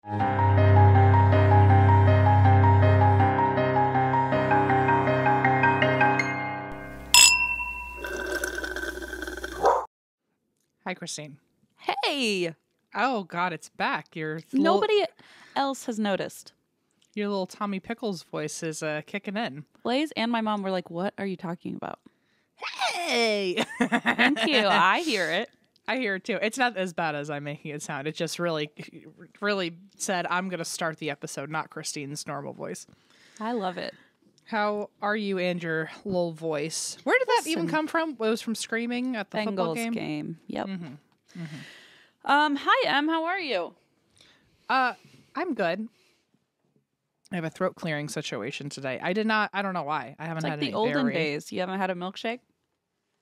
Hi, Christine. Hey! Oh, God, it's back. Nobody else has noticed. Your little Tommy Pickles voice is kicking in. Blaze and my mom were like, what are you talking about? Hey! Thank you. I hear it. I hear it, too. It's not as bad as I'm making it sound. It just really said, I'm going to start the episode, not Christine's normal voice. I love it. How are you and your little voice? Where did that even come from? It was from screaming at the football game? Yep. Hi, Em. How are you? I'm good. I have a throat clearing situation today. I don't know why. I haven't had the any olden berry. days. You haven't had a milkshake?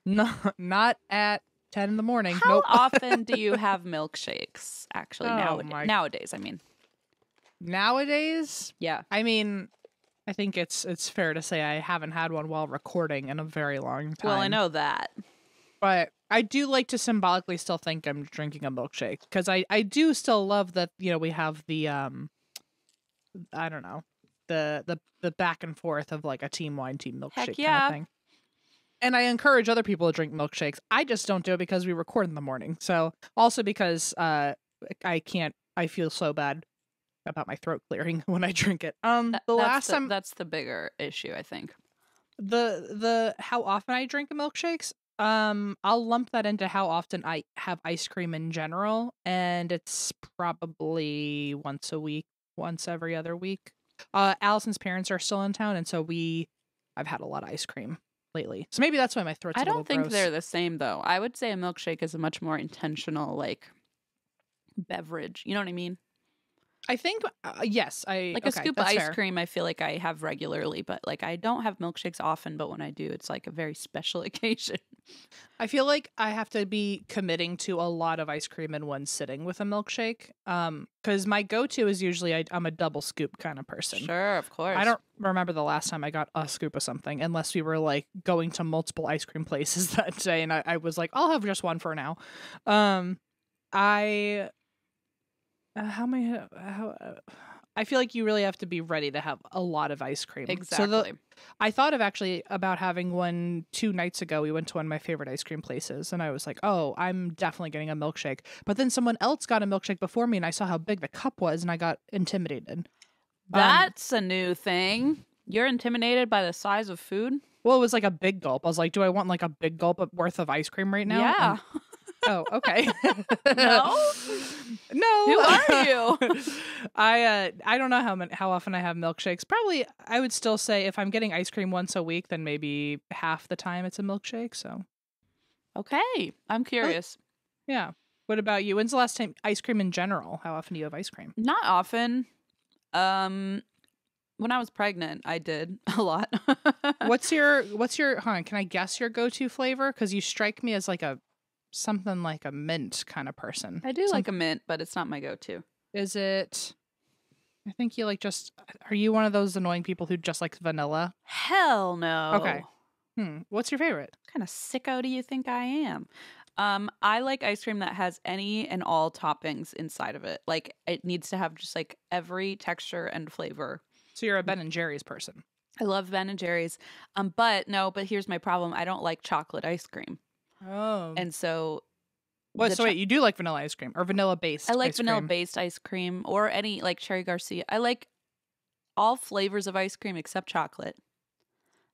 No, not at 10 in the morning. How Nope. often do you have milkshakes, actually, nowadays? Nowadays? Yeah. I mean, I think it's fair to say I haven't had one while recording in a very long time. Well, I know that. But I do like to symbolically still think I'm drinking a milkshake because I do still love that, we have the I don't know, the back and forth of like a team wine, team milkshake kind of thing. And I encourage other people to drink milkshakes. I just don't do it because we record in the morning. So also because I feel so bad about my throat clearing when I drink it. That's the bigger issue, I think. The how often I drink milkshakes, I'll lump that into how often I have ice cream in general, and it's probably once a week, once every other week. Allison's parents are still in town, and so I've had a lot of ice cream lately. So maybe that's why my throat's a little gross. I don't think they're the same, though. I would say a milkshake is a much more intentional, like, beverage. You know what I mean? I think, yes. A scoop of ice cream I feel like I have regularly, but like I don't have milkshakes often, but when I do, it's like a very special occasion. I feel like I have to be committing to a lot of ice cream in one sitting with a milkshake. Because my go-to is usually I'm a double scoop kind of person. Sure, of course. I don't remember the last time I got a scoop of something, unless we were like going to multiple ice cream places that day, and I was like, I'll have just one for now. I feel like you really have to be ready to have a lot of ice cream. Exactly. So I thought about having one 2 nights ago. We went to one of my favorite ice cream places, and I was like, oh, I'm definitely getting a milkshake. But then someone else got a milkshake before me, and I saw how big the cup was, and I got intimidated. That's a new thing. You're intimidated by the size of food? Well, it was like a Big Gulp. I was like, do I want like a Big Gulp worth of ice cream right now? Yeah. Oh, okay. No? No. Who are you? I don't know how often I have milkshakes. Probably, I would still say if I'm getting ice cream once a week, then maybe half the time it's a milkshake. So, okay, I'm curious. Yeah. What about you? When's the last time ice cream in general? How often do you have ice cream? Not often. When I was pregnant, I did a lot. What's your? Hold on, can I guess your go-to flavor? Because you strike me as like something like a mint kind of person. I do like a mint, but it's not my go-to. Is it? I think you are you one of those annoying people who just likes vanilla? Hell no. Okay. What's your favorite? What kind of sicko do you think I am? I like ice cream that has any and all toppings inside of it. Like it needs to have just like every texture and flavor. So you're a Ben and Jerry's person. I love Ben and Jerry's. But here's my problem. I don't like chocolate ice cream. Oh. And so wait, you do like vanilla ice cream or vanilla based? I like vanilla based ice cream or any like Cherry Garcia. I like all flavors of ice cream except chocolate.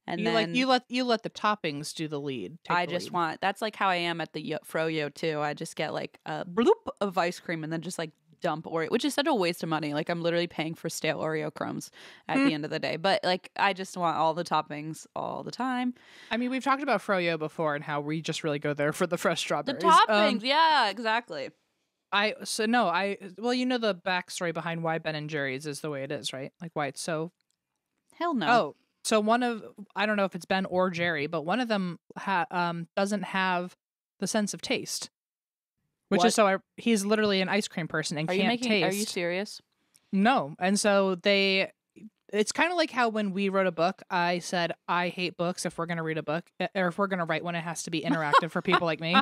And you let the toppings do the lead. That's like how I am at the Froyo too. I just get like a bloop of ice cream and then just like dump Oreo, which is such a waste of money. Like I'm literally paying for stale Oreo crumbs at the end of the day. But like I just want all the toppings all the time. I mean, we've talked about Froyo before and how we just really go there for the fresh strawberries. The toppings, yeah, exactly. Well, you know the backstory behind why Ben and Jerry's is the way it is, right? Like why it's so. Hell no. Oh, so I don't know if it's Ben or Jerry, but one of them doesn't have the sense of taste. Which is he's literally an ice cream person and can't taste. Are you serious? No. And so they it's kind of like how when we wrote a book, I said, I hate books. If we're going to read a book or if we're going to write one, it has to be interactive for people like me.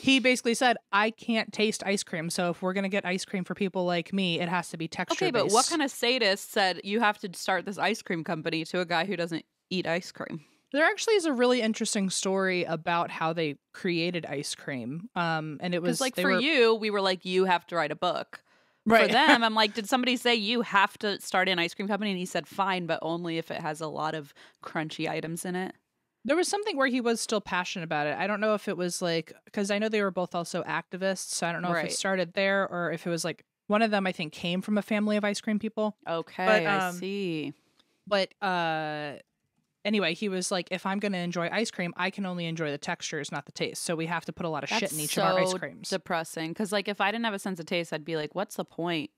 He basically said, I can't taste ice cream. So if we're going to get ice cream for people like me, it has to be texture based. Okay, but what kind of sadist said you have to start this ice cream company to a guy who doesn't eat ice cream? There actually is a really interesting story about how they created ice cream. And it was like you, we were like, you have to write a book. Right. For them, I'm like, did somebody say you have to start an ice cream company? And he said, fine, but only if it has a lot of crunchy items in it. There was something where he was still passionate about it. I don't know if it was like, because I know they were both also activists. So I don't know if it started there or if it was like one of them, I think, came from a family of ice cream people. Okay, but, I see. But anyway, he was like, if I'm going to enjoy ice cream, I can only enjoy the textures, not the taste. So we have to put a lot of shit in each of our ice creams. Depressing. Because like if I didn't have a sense of taste, I'd be like, what's the point?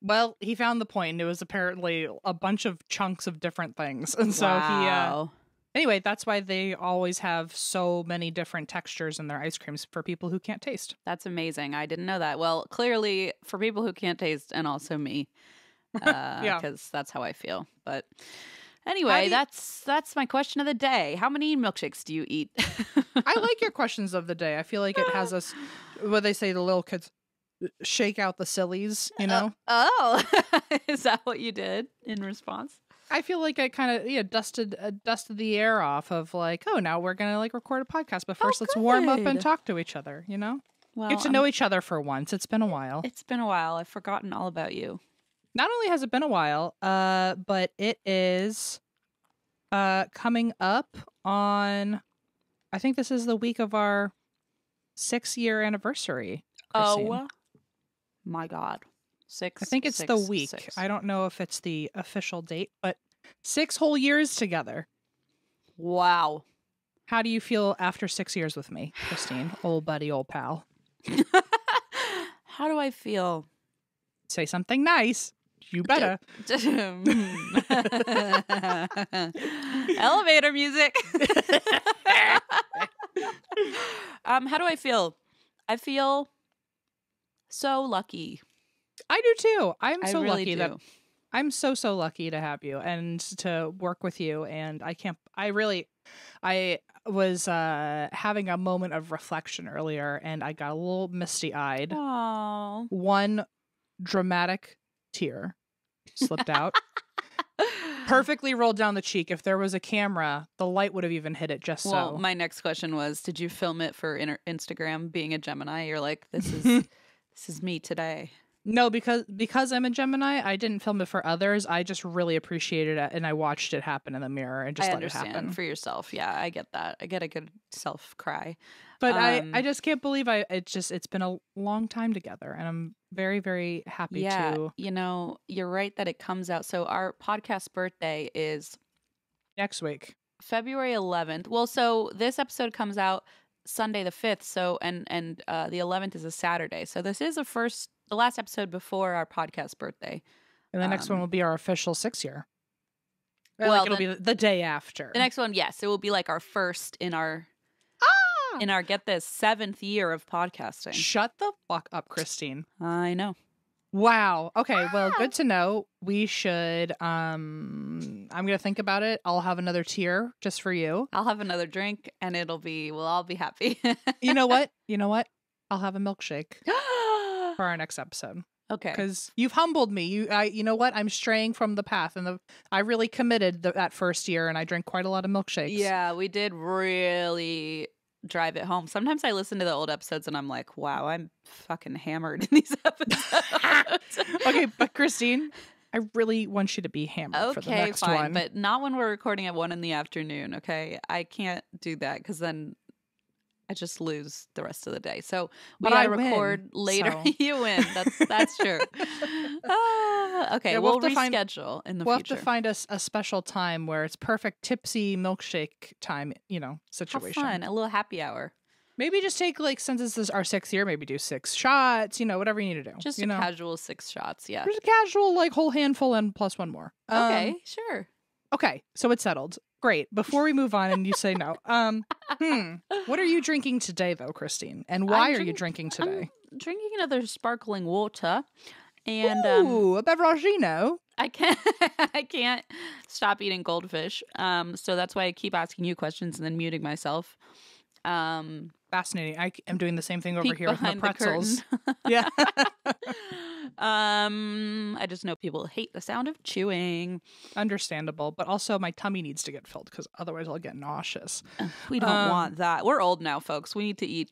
Well, he found the point, and it was apparently a bunch of chunks of different things. And so anyway, that's why they always have so many different textures in their ice creams for people who can't taste. That's amazing. I didn't know that. Well, clearly for people who can't taste, and also me, because that's how I feel. But anyway, that's my question of the day. How many milkshakes do you eat? I like your questions of the day. I feel like it has us, what they say, the little kids, shake out the sillies, you know? Is that what you did in response? I feel like I kind of dusted the air off of like, oh, now we're going to like record a podcast. But first, let's warm up and talk to each other, you know? Well, get to know each other for once. It's been a while. It's been a while. I've forgotten all about you. Not only has it been a while, but it is coming up on, I think this is the week of our 6-year anniversary, Christine. Oh, my God. I think it's the week. 6. I don't know if it's the official date, but 6 whole years together. Wow. How do you feel after 6 years with me, Christine? Old buddy, old pal. How do I feel? Say something nice. You better. Elevator music. How do I feel? I feel so lucky. I do too. I'm so really lucky that I'm so lucky to have you and to work with you. And I was having a moment of reflection earlier and I got a little misty eyed. Aww. One dramatic tear slipped out. Perfectly rolled down the cheek. If there was a camera, the light would have even hit it just so. Well, my next question was, did you film it for Instagram being a Gemini? You're like, this is me today. No, because I'm a Gemini, I didn't film it for others. I just really appreciated it, and I watched it happen in the mirror and just let it happen. For yourself. Yeah, I get that. I get a good self cry. But I just can't believe it's been a long time together, and I'm very, very happy to. You know, you're right that it comes out. So our podcast birthday is next week, February 11th. Well, so this episode comes out Sunday the 5th. So and the 11th is a Saturday. So this is the last episode before our podcast birthday. And the next one will be our official 6 year. Well, it'll be the day after. The next one, yes, it will be like our first in our get this 7th year of podcasting. Shut the fuck up, Christine. I know. Wow. Okay. Well, good to know. We should. I'm gonna think about it. I'll have another tier just for you. I'll have another drink, and we'll all be happy. You know what? I'll have a milkshake for our next episode. Okay. Because you've humbled me. You know what? I'm straying from the path, and I really committed that first year, and I drank quite a lot of milkshakes. Yeah, we did really drive it home. Sometimes I listen to the old episodes and I'm like, wow, I'm fucking hammered in these episodes. Okay, but Christine, I really want you to be hammered for the next one. But not when we're recording at 1 PM, okay? I can't do that because then I just lose the rest of the day. So we gotta record later. So. You win. That's true. Okay, we'll reschedule in the future. We'll have to find us a special time where it's perfect tipsy milkshake time, situation. Have fun, a little happy hour. Maybe just take since this is our 6th year, maybe do 6 shots, whatever you need to do. Just a casual 6 shots, yeah. Just a casual, whole handful and plus one more. Okay, sure. Okay, so it's settled. Great. Before we move on and you say no, what are you drinking today, though, Christine? And why are you drinking today? I'm drinking another sparkling water. And ooh, a beveragino. I can't I can't stop eating goldfish. So that's why I keep asking you questions and then muting myself. Fascinating. I am doing the same thing over Peek here with my behind the pretzels. curtain. Yeah. I just know people hate the sound of chewing. Understandable, but also my tummy needs to get filled because otherwise I'll get nauseous. We don't want that. We're old now, folks. We need to eat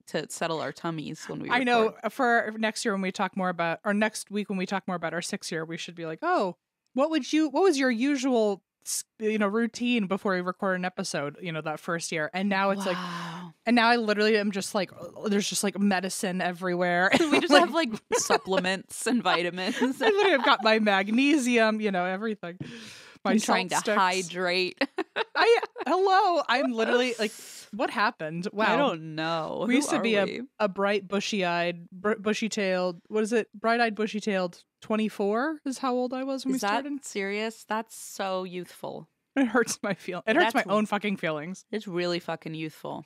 to settle our tummies when we record. I know for next year when we talk more about, or next week when we talk more about our 6th year, we should be like, oh, what was your usual, routine before we record an episode, that first year. And now it's like, and now I literally am just like, there's just like medicine everywhere. We just have like supplements and vitamins. I literally have got my magnesium, everything. I'm trying to hydrate. Hello. I'm literally like, what happened? Wow. I don't know. We used to be a bright, bushy-eyed, bushy-tailed, what is it? Bright-eyed, bushy-tailed 24 is how old I was when we started. Is that serious? That's so youthful. It hurts my It hurts my own fucking feelings. It's really fucking youthful.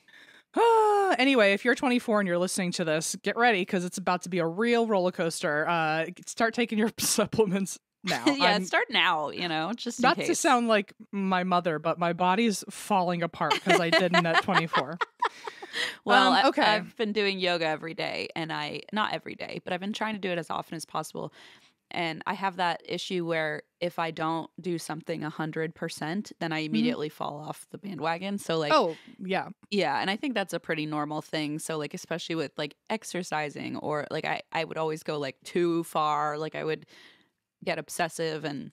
Anyway, if you're 24 and you're listening to this, get ready because it's about to be a real roller coaster. Start taking your supplements now. Yeah, start now, just in not case. To sound like my mother, but my body's falling apart because I didn't at 24. Well, okay. I've been doing yoga every day, and not every day, but I've been trying to do it as often as possible. And I have that issue where if I don't do something 100%, then I immediately fall off the bandwagon. So like, oh yeah. Yeah. And I think that's a pretty normal thing. So like, especially with like exercising or like, I would always go like too far. Like I would get obsessive. And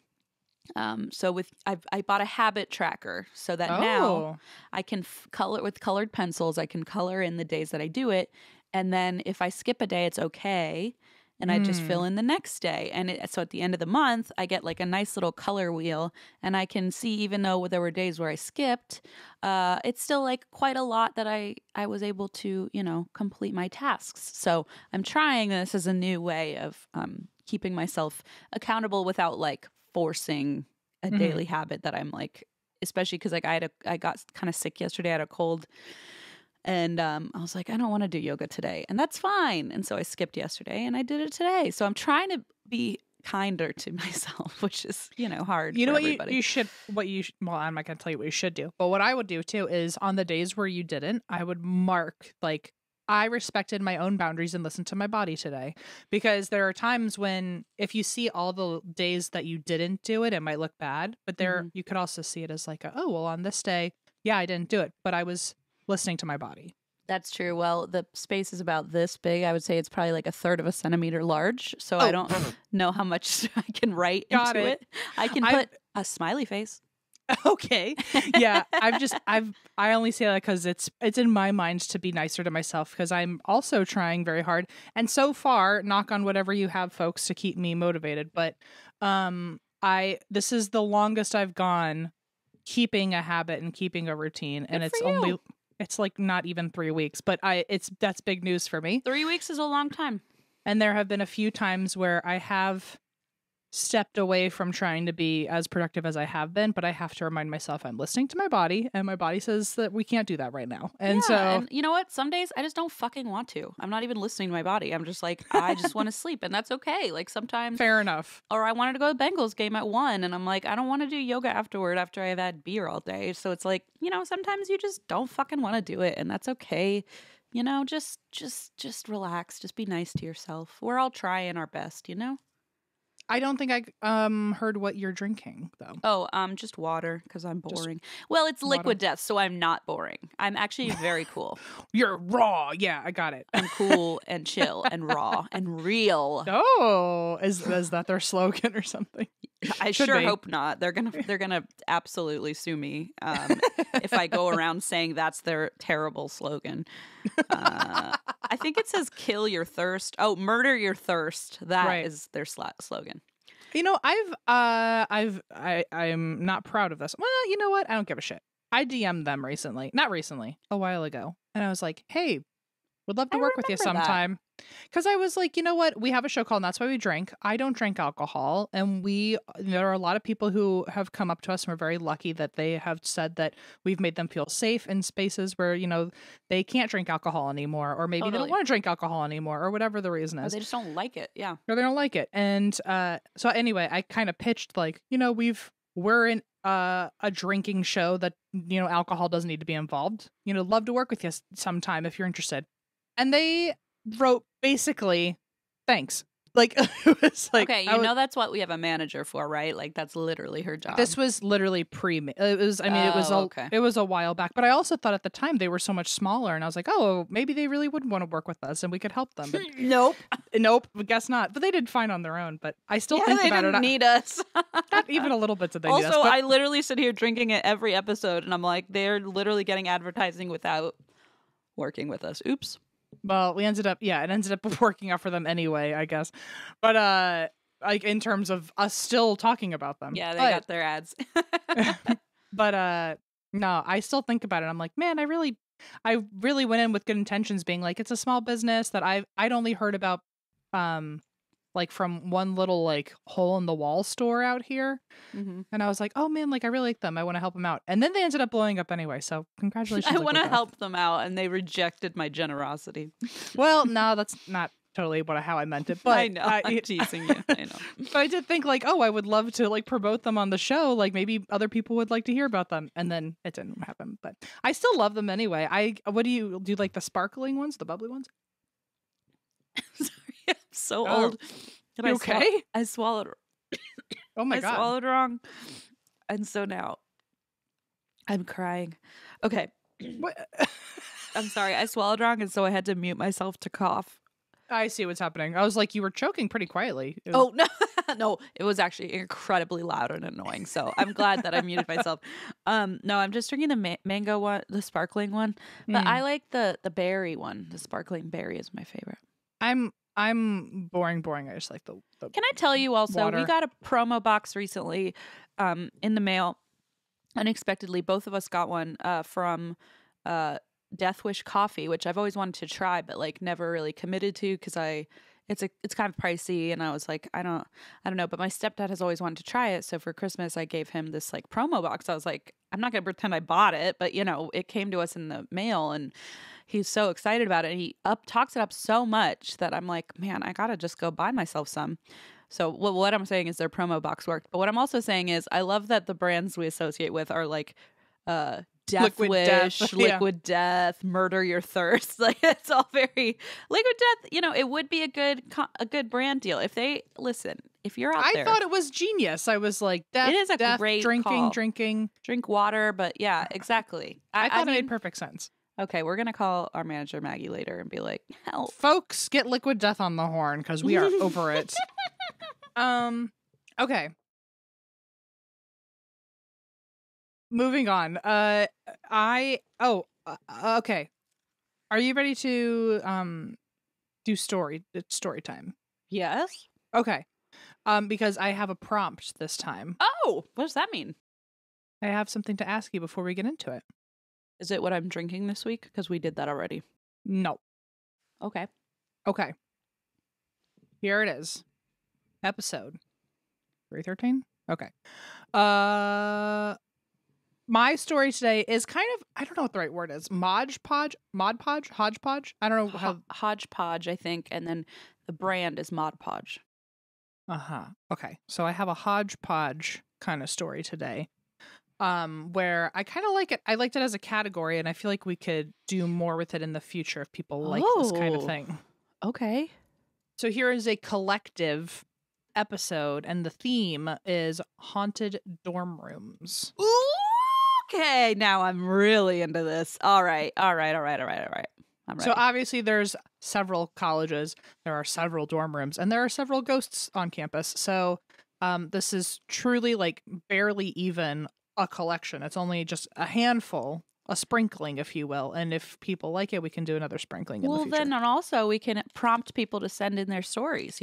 so I bought a habit tracker so that now I can color with colored pencils. I can color in the days that I do it. And then if I skip a day, it's okay. And I just fill in the next day. And so at the end of the month, I get like a nice little color wheel. And I can see, even though there were days where I skipped, it's still like quite a lot that I was able to, complete my tasks. So I'm trying this as a new way of keeping myself accountable without like forcing a daily habit that I'm like, especially because like I got kind of sick yesterday. I had a cold. And I was like, I don't want to do yoga today. And that's fine. And so I skipped yesterday and I did it today. So I'm trying to be kinder to myself, which is, hard. You know what everybody. well, I'm not going to tell you what you should do. But what I would do too is on the days where you didn't, I would mark like I respected my own boundaries and listened to my body today. Because there are times when if you see all the days that you didn't do it, it might look bad. But you could also see it as like, on this day, yeah, I didn't do it. But I was listening to my body. That's true. Well, the space is about this big. I would say it's probably like 1/3 of a centimeter large. So I don't know how much I can write into it. I can put a smiley face. Okay. Yeah. I only say that because it's in my mind to be nicer to myself because I'm also trying very hard. And so far, knock on whatever you have, folks, to keep me motivated. But this is the longest I've gone keeping a habit and keeping a routine. And it's like not even 3 weeks, but that's big news for me. 3 weeks is a long time. And there have been a few times where I have stepped away from trying to be as productive as I have been, but I have to remind myself I'm listening to my body, and my body says that we can't do that right now. And and you know what? Some days I just don't fucking want to. I'm not even listening to my body. I'm just like, I just want to sleep, and that's okay. Like sometimes, fair enough. Or I wanted to go to the Bengals game at 1, and I'm like, I don't want to do yoga afterward after I've had beer all day. So it's like, sometimes you just don't fucking want to do it, and that's okay. Just relax. Just be nice to yourself. We're all trying our best, I don't think I heard what you're drinking though. Oh, just water because I'm boring. Well, it's liquid death, so I'm not boring. I'm actually very cool. You're raw. Yeah, I got it. I'm cool and chill and raw and real. Oh, is that their slogan or something? I sure hope not. They're gonna absolutely sue me if I go around saying that's their terrible slogan. I think it says "kill your thirst." Oh, murder your thirst. That is their slogan. I'm not proud of this. Well, you know what? I don't give a shit. I DM'd them recently, not recently, a while ago, and I was like, "Hey, Would love to I work with you remember that. sometime. Because I was like, you know what? We have a show called That's Why We Drink. I don't drink alcohol. And there are a lot of people who have come up to us and we're very lucky that they have said that we've made them feel safe in spaces where, they can't drink alcohol anymore. Or maybe they don't Totally. want to drink alcohol anymore or whatever the reason Or is. they just don't like it. Yeah. Or they don't like it. And so anyway, I kind of pitched like, we're in a drinking show that, alcohol doesn't need to be involved. Love to work with you sometime if you're interested. And they wrote basically, thanks. Like, it was like, okay, that's what we have a manager for, right? Like, that's literally her job. This was literally it was a while back. But I also thought at the time they were so much smaller. And I was like, oh, maybe they really would want to work with us and we could help them. But Nope. Nope, I guess not. But they did fine on their own. But I still think about it. They didn't need us. Not even a little bit did they need us. Also, But I literally sit here drinking it every episode, and I'm like, they're literally getting advertising without working with us. Oops. Well, it ended up working out for them anyway, I guess. But like in terms of us still talking about them. Yeah, they got their ads. But no, I still think about it. I'm like, man, I really went in with good intentions, being like, it's a small business that I'd only heard about like from one little like hole in the wall store out here. Mm-hmm. And I was like, oh man, like I really like them. I want to help them out. And then they ended up blowing up anyway. So congratulations. I want to help them out, and they rejected my generosity. Well, no, that's not totally how I meant it. But I know. I'm teasing you. I know. But I did think like, oh, I would love to like promote them on the show. Like maybe other people would like to hear about them. And then it didn't happen. But I still love them anyway. What do you like the sparkling ones, the bubbly ones? Sorry, I'm so old. You okay? I swallowed. Oh my God. I swallowed wrong. And so now I'm crying. Okay. What? I'm sorry. I swallowed wrong, and so I had to mute myself to cough. I see what's happening. I was like, you were choking pretty quietly. Oh, no. No, it was actually incredibly loud and annoying. So I'm glad that I muted myself. No, I'm just drinking the mango one, the sparkling one. But I like the berry one. The sparkling berry is my favorite. I'm boring. I just like the Can I tell you also, water. We got a promo box recently in the mail. Unexpectedly, both of us got one from Death Wish Coffee, which I've always wanted to try, but like never really committed to because it's kind of pricey, and I was like, I don't know. But my stepdad has always wanted to try it, so for Christmas I gave him this like promo box. I was like, I'm not gonna pretend I bought it, but it came to us in the mail, and he's so excited about it. And he talks it up so much that I'm like, man, I gotta just go buy myself some. So what I'm saying is their promo box worked. But what I'm also saying is I love that the brands we associate with are like Death Wish, Liquid Death, Murder Your Thirst. Like it's all very Liquid Death. It would be a good brand deal if they listen. If you're out there, I thought it was genius. I was like, death, it is a death, great drinking, call. drinking, drink water. But yeah, exactly. I thought it made perfect sense. Okay, we're gonna call our manager Maggie later and be like, help, folks, get Liquid Death on the horn because we are over it. Okay. Moving on. Okay. Are you ready to do story time? Yes. Okay. Because I have a prompt this time. Oh, what does that mean? I have something to ask you before we get into it. Is it what I'm drinking this week? Because we did that already. No. Okay. Here it is. Episode 313. Okay. My story today is kind of, I don't know what the right word is. Hodgepodge. I don't know how. Hodgepodge, I think, and then the brand is Mod Podge. Okay. So I have a hodgepodge kind of story today. Where I kind of like it. I liked it as a category, and I feel like we could do more with it in the future if people like this kind of thing. Okay. So here is a collective episode, and the theme is haunted dorm rooms. Ooh, okay, now I'm really into this. All right. I'm ready. So obviously there's several colleges, there are several dorm rooms, and there are several ghosts on campus. So this is truly like barely even a collection. It's only just a handful, a sprinkling, if you will. And if people like it, we can do another sprinkling in the future. Well, then also we can prompt people to send in their stories,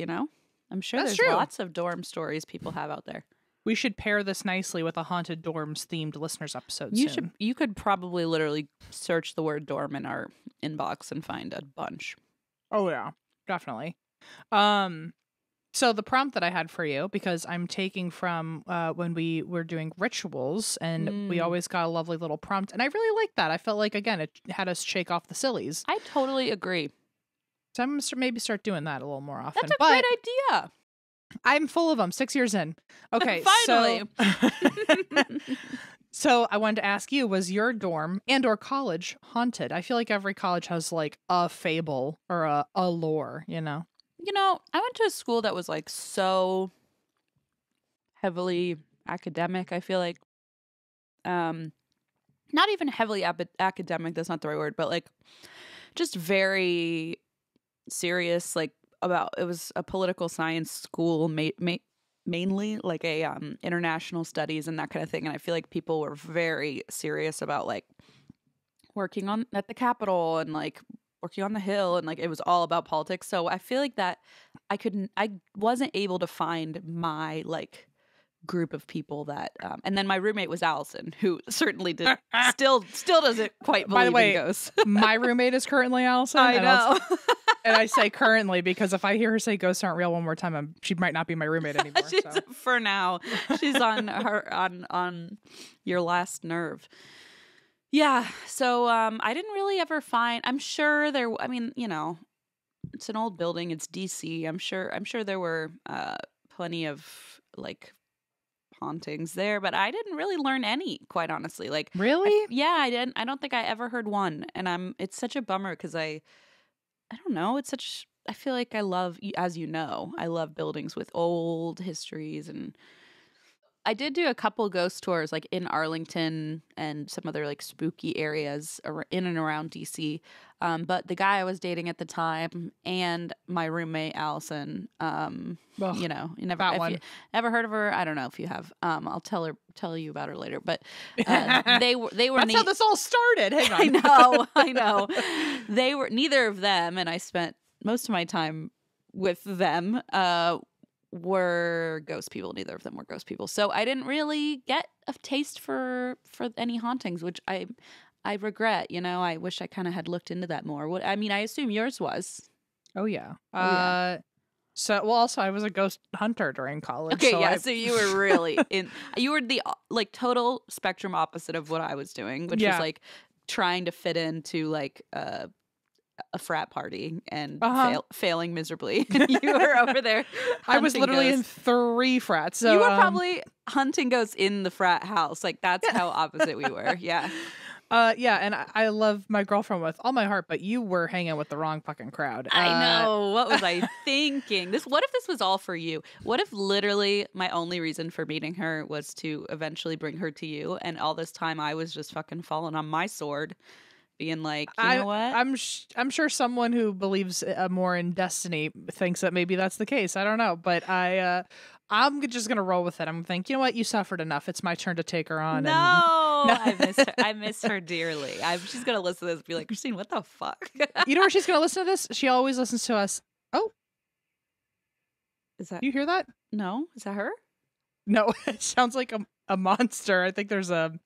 I'm sure That's there's true. lots of dorm stories people have out there. We should pair this nicely with a haunted dorms themed listeners episode. You could probably literally search the word dorm in our inbox and find a bunch. Oh yeah, definitely. So the prompt that I had for you, because I'm taking from when we were doing rituals, and we always got a lovely little prompt, and I really like that. I felt like, again, it had us shake off the sillies. I totally agree. So I'm gonna maybe start doing that a little more often. That's a great idea. I'm full of them. 6 years in. Okay, finally. So I wanted to ask you: was your dorm and or college haunted? I feel like every college has like a fable or a lore, you know. You know, I went to a school that was like so heavily academic. I feel like, not even heavily academic. That's not the right word, but like just very serious. Like it was a political science school, mainly like a international studies and that kind of thing. And I feel like people were very serious about like working at the Capitol and like working on the Hill, and like it was all about politics. So I feel like that I wasn't able to find my like group of people that and then my roommate was Allison, who certainly did still doesn't quite believe By the way, in ghosts. My roommate is currently Allison. I know. And I say currently because if I hear her say ghosts aren't real one more time, she might not be my roommate anymore. For now, she's on on your last nerve. Yeah, so I didn't really ever find. I'm sure there. I mean, you know, it's an old building. It's DC. I'm sure there were plenty of like hauntings there, but I didn't really learn any. Quite honestly, like really, I didn't. I don't think I ever heard one, and it's such a bummer because I don't know. It's such. I feel like I love, as you know, I love buildings with old histories, and I did do a couple ghost tours like in Arlington and some other like spooky areas in and around DC. But the guy I was dating at the time and my roommate Allison, you know, you never heard of her. I don't know if you have. I'll tell you about her later. But they were. That's how this all started. Hang on. I know. They were neither of them, and I spent most of my time with them. Were ghost people. Neither of them were ghost people. So I didn't really get a taste for any hauntings, which I regret. You know, I wish I kind of had looked into that more. I mean, I assume yours was. Oh yeah. So also I was a ghost hunter during college. Okay, so so you were really you were the like total spectrum opposite of what I was doing, which was like trying to fit into like a frat party and failing miserably. You were over there. I was literally in 3 frats. So you were probably hunting ghosts in the frat house. Like that's how opposite we were. Yeah. Yeah, and I love my girlfriend with all my heart, but you were hanging with the wrong fucking crowd. I know. What was I thinking? What if this was all for you? What if literally my only reason for meeting her was to eventually bring her to you, and all this time I was just fucking falling on my sword, being like, you know what? I'm sure someone who believes more in destiny thinks that maybe that's the case. I don't know, but I'm just gonna roll with it. I'm thinking, you know what? You suffered enough. It's my turn to take her on. No, I miss her. I miss her dearly. She's gonna listen to this and be like, Christine, what the fuck? You know where she's gonna listen to this? She always listens to us. Oh, is that you hear that? No, is that her? No, it sounds like a monster. I think there's a.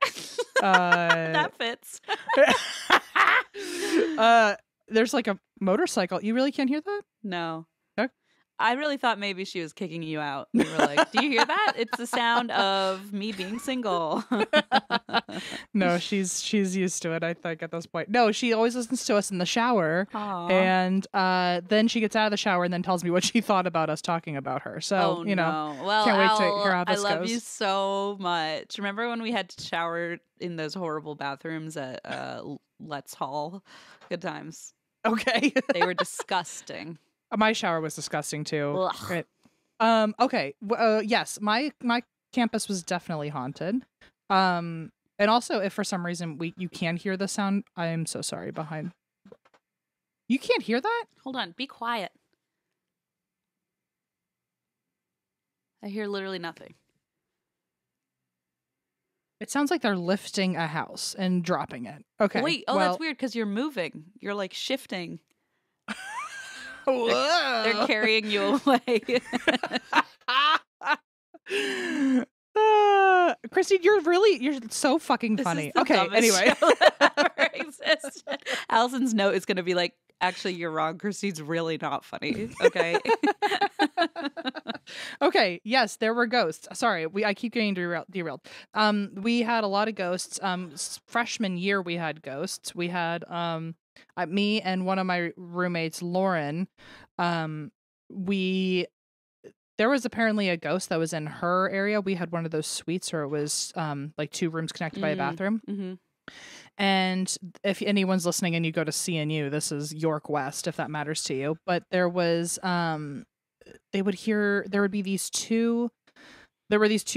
That fits. There's like a motorcycle. You really can't hear that? No. Okay. I really thought maybe she was kicking you out. You were like, do you hear that? It's the sound of me being single. No, she's used to it, I think, at this point. No, she always listens to us in the shower. Aww. And then she gets out of the shower and then tells me what she thought about us talking about her. So, you know, well, can't wait to hear how this goes. I love you so much. Remember when we had to shower in those horrible bathrooms at Let's Hall? Good times. Okay. They were disgusting. My shower was disgusting too. Ugh. Right. Okay. Yes, my campus was definitely haunted. And also, if for some reason you can hear the sound, I am so sorry. Behind. You can't hear that? Hold on. Be quiet. I hear literally nothing. It sounds like they're lifting a house and dropping it. Okay. Wait. Oh, that's weird because you're moving. You're like shifting. They're carrying you away. Christine, you're so fucking This funny. is the Okay, dumbest anyway. show that ever existed. Allison's note is going to be like, actually, you're wrong. Christine's really not funny. Okay. Okay, yes, there were ghosts. Sorry, I keep getting derailed. We had a lot of ghosts. Freshman year we had ghosts. We had me and one of my roommates, Lauren. There was apparently a ghost that was in her area. We had one of those suites where it was like 2 rooms connected by a bathroom. Mm-hmm. And if anyone's listening and you go to CNU, this is York West, if that matters to you. But there was there were these two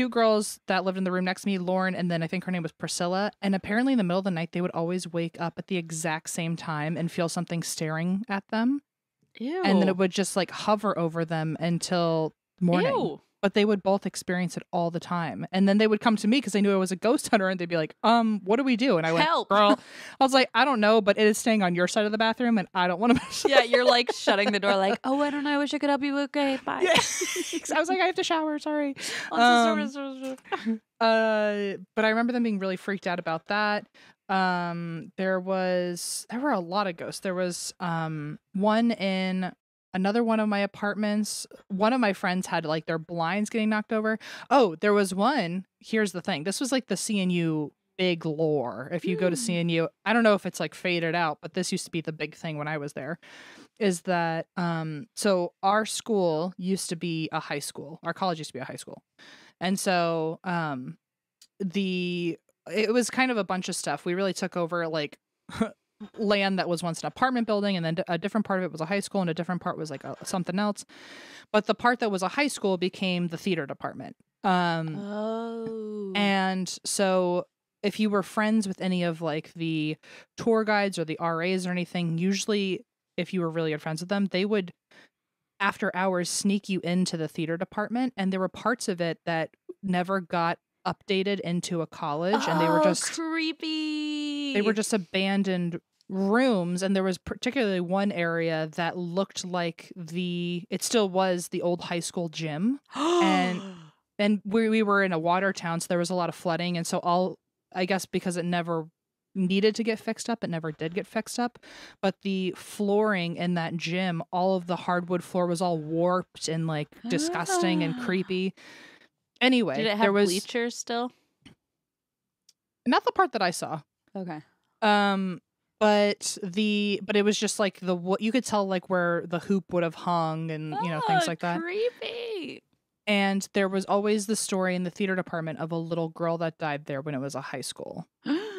girls that lived in the room next to me, Lauren, and then I think her name was Priscilla. And apparently in the middle of the night, they would always wake up at the exact same time and feel something staring at them. Ew. And then it would just like hover over them until morning. Ew. But they would both experience it all the time. And then they would come to me because they knew I was a ghost hunter, and they'd be like, what do we do? And I went, Help. girl, I was like, I don't know, but it is staying on your side of the bathroom and I don't want to mess Yeah, you're like shutting the door like, oh, I don't know. I wish I could help you. Okay, bye. Yeah. I was like, I have to shower, sorry. But I remember them being really freaked out about that. There were a lot of ghosts. There was one in another one of my apartments. One of my friends had like their blinds getting knocked over. Oh, there was one. Here's the thing. This was like the CNU big lore. If you go to CNU, I don't know if it's like faded out, but this used to be the big thing when I was there. Is that so our school used to be a high school. Our college used to be a high school. And so it was kind of a bunch of stuff. We really took over like land that was once an apartment building, and then a different part of it was a high school, and a different part was like something else. But the part that was a high school became the theater department. And so if you were friends with any of like the tour guides or the RAs or anything, usually if you were really good friends with them, they would after hours sneak you into the theater department, and there were parts of it that never got updated into a college, and they were just creepy. They were just abandoned rooms, and there was particularly one area that looked like it still was the old high school gym. and we were in a water town, so there was a lot of flooding, and so I guess because it never needed to get fixed up, it never did get fixed up. But the flooring in that gym, all of the hardwood floor was all warped and like disgusting and creepy. Anyway, did it have bleachers still? Not the part that I saw. Okay. But it was just like you could tell like where the hoop would have hung and things like that. Creepy. And there was always the story in the theater department of a little girl that died there when it was a high school.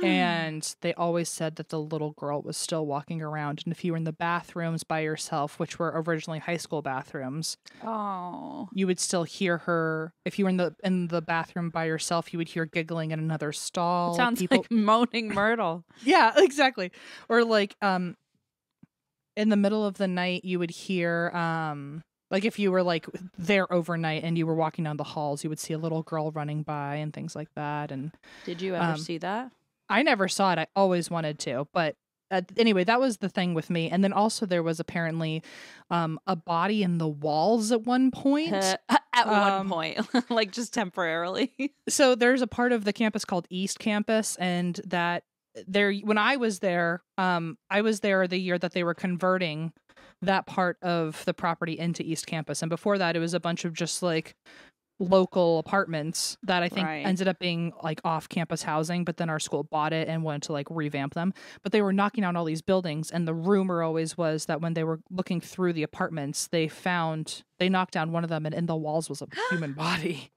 And they always said that the little girl was still walking around. And if you were in the bathrooms by yourself, which were originally high school bathrooms, you would still hear her. If you were in the bathroom by yourself, you would hear giggling in another stall. It sounds like Moaning Myrtle. Yeah, exactly. Or like in the middle of the night, you would hear like if you were like there overnight and you were walking down the halls, you would see a little girl running by and things like that. And did you ever see that? I never saw it. I always wanted to, but anyway, that was the thing with me. And then also there was apparently a body in the walls at one point. At one point, like just temporarily. So there's a part of the campus called East Campus, and that when I was there the year that they were converting that part of the property into East Campus. And before that, it was a bunch of just like local apartments that I think ended up being like off-campus housing, but then our school bought it and wanted to like revamp them. But they were knocking down all these buildings, and the rumor always was that when they were looking through the apartments, they knocked down one of them, and in the walls was a human body.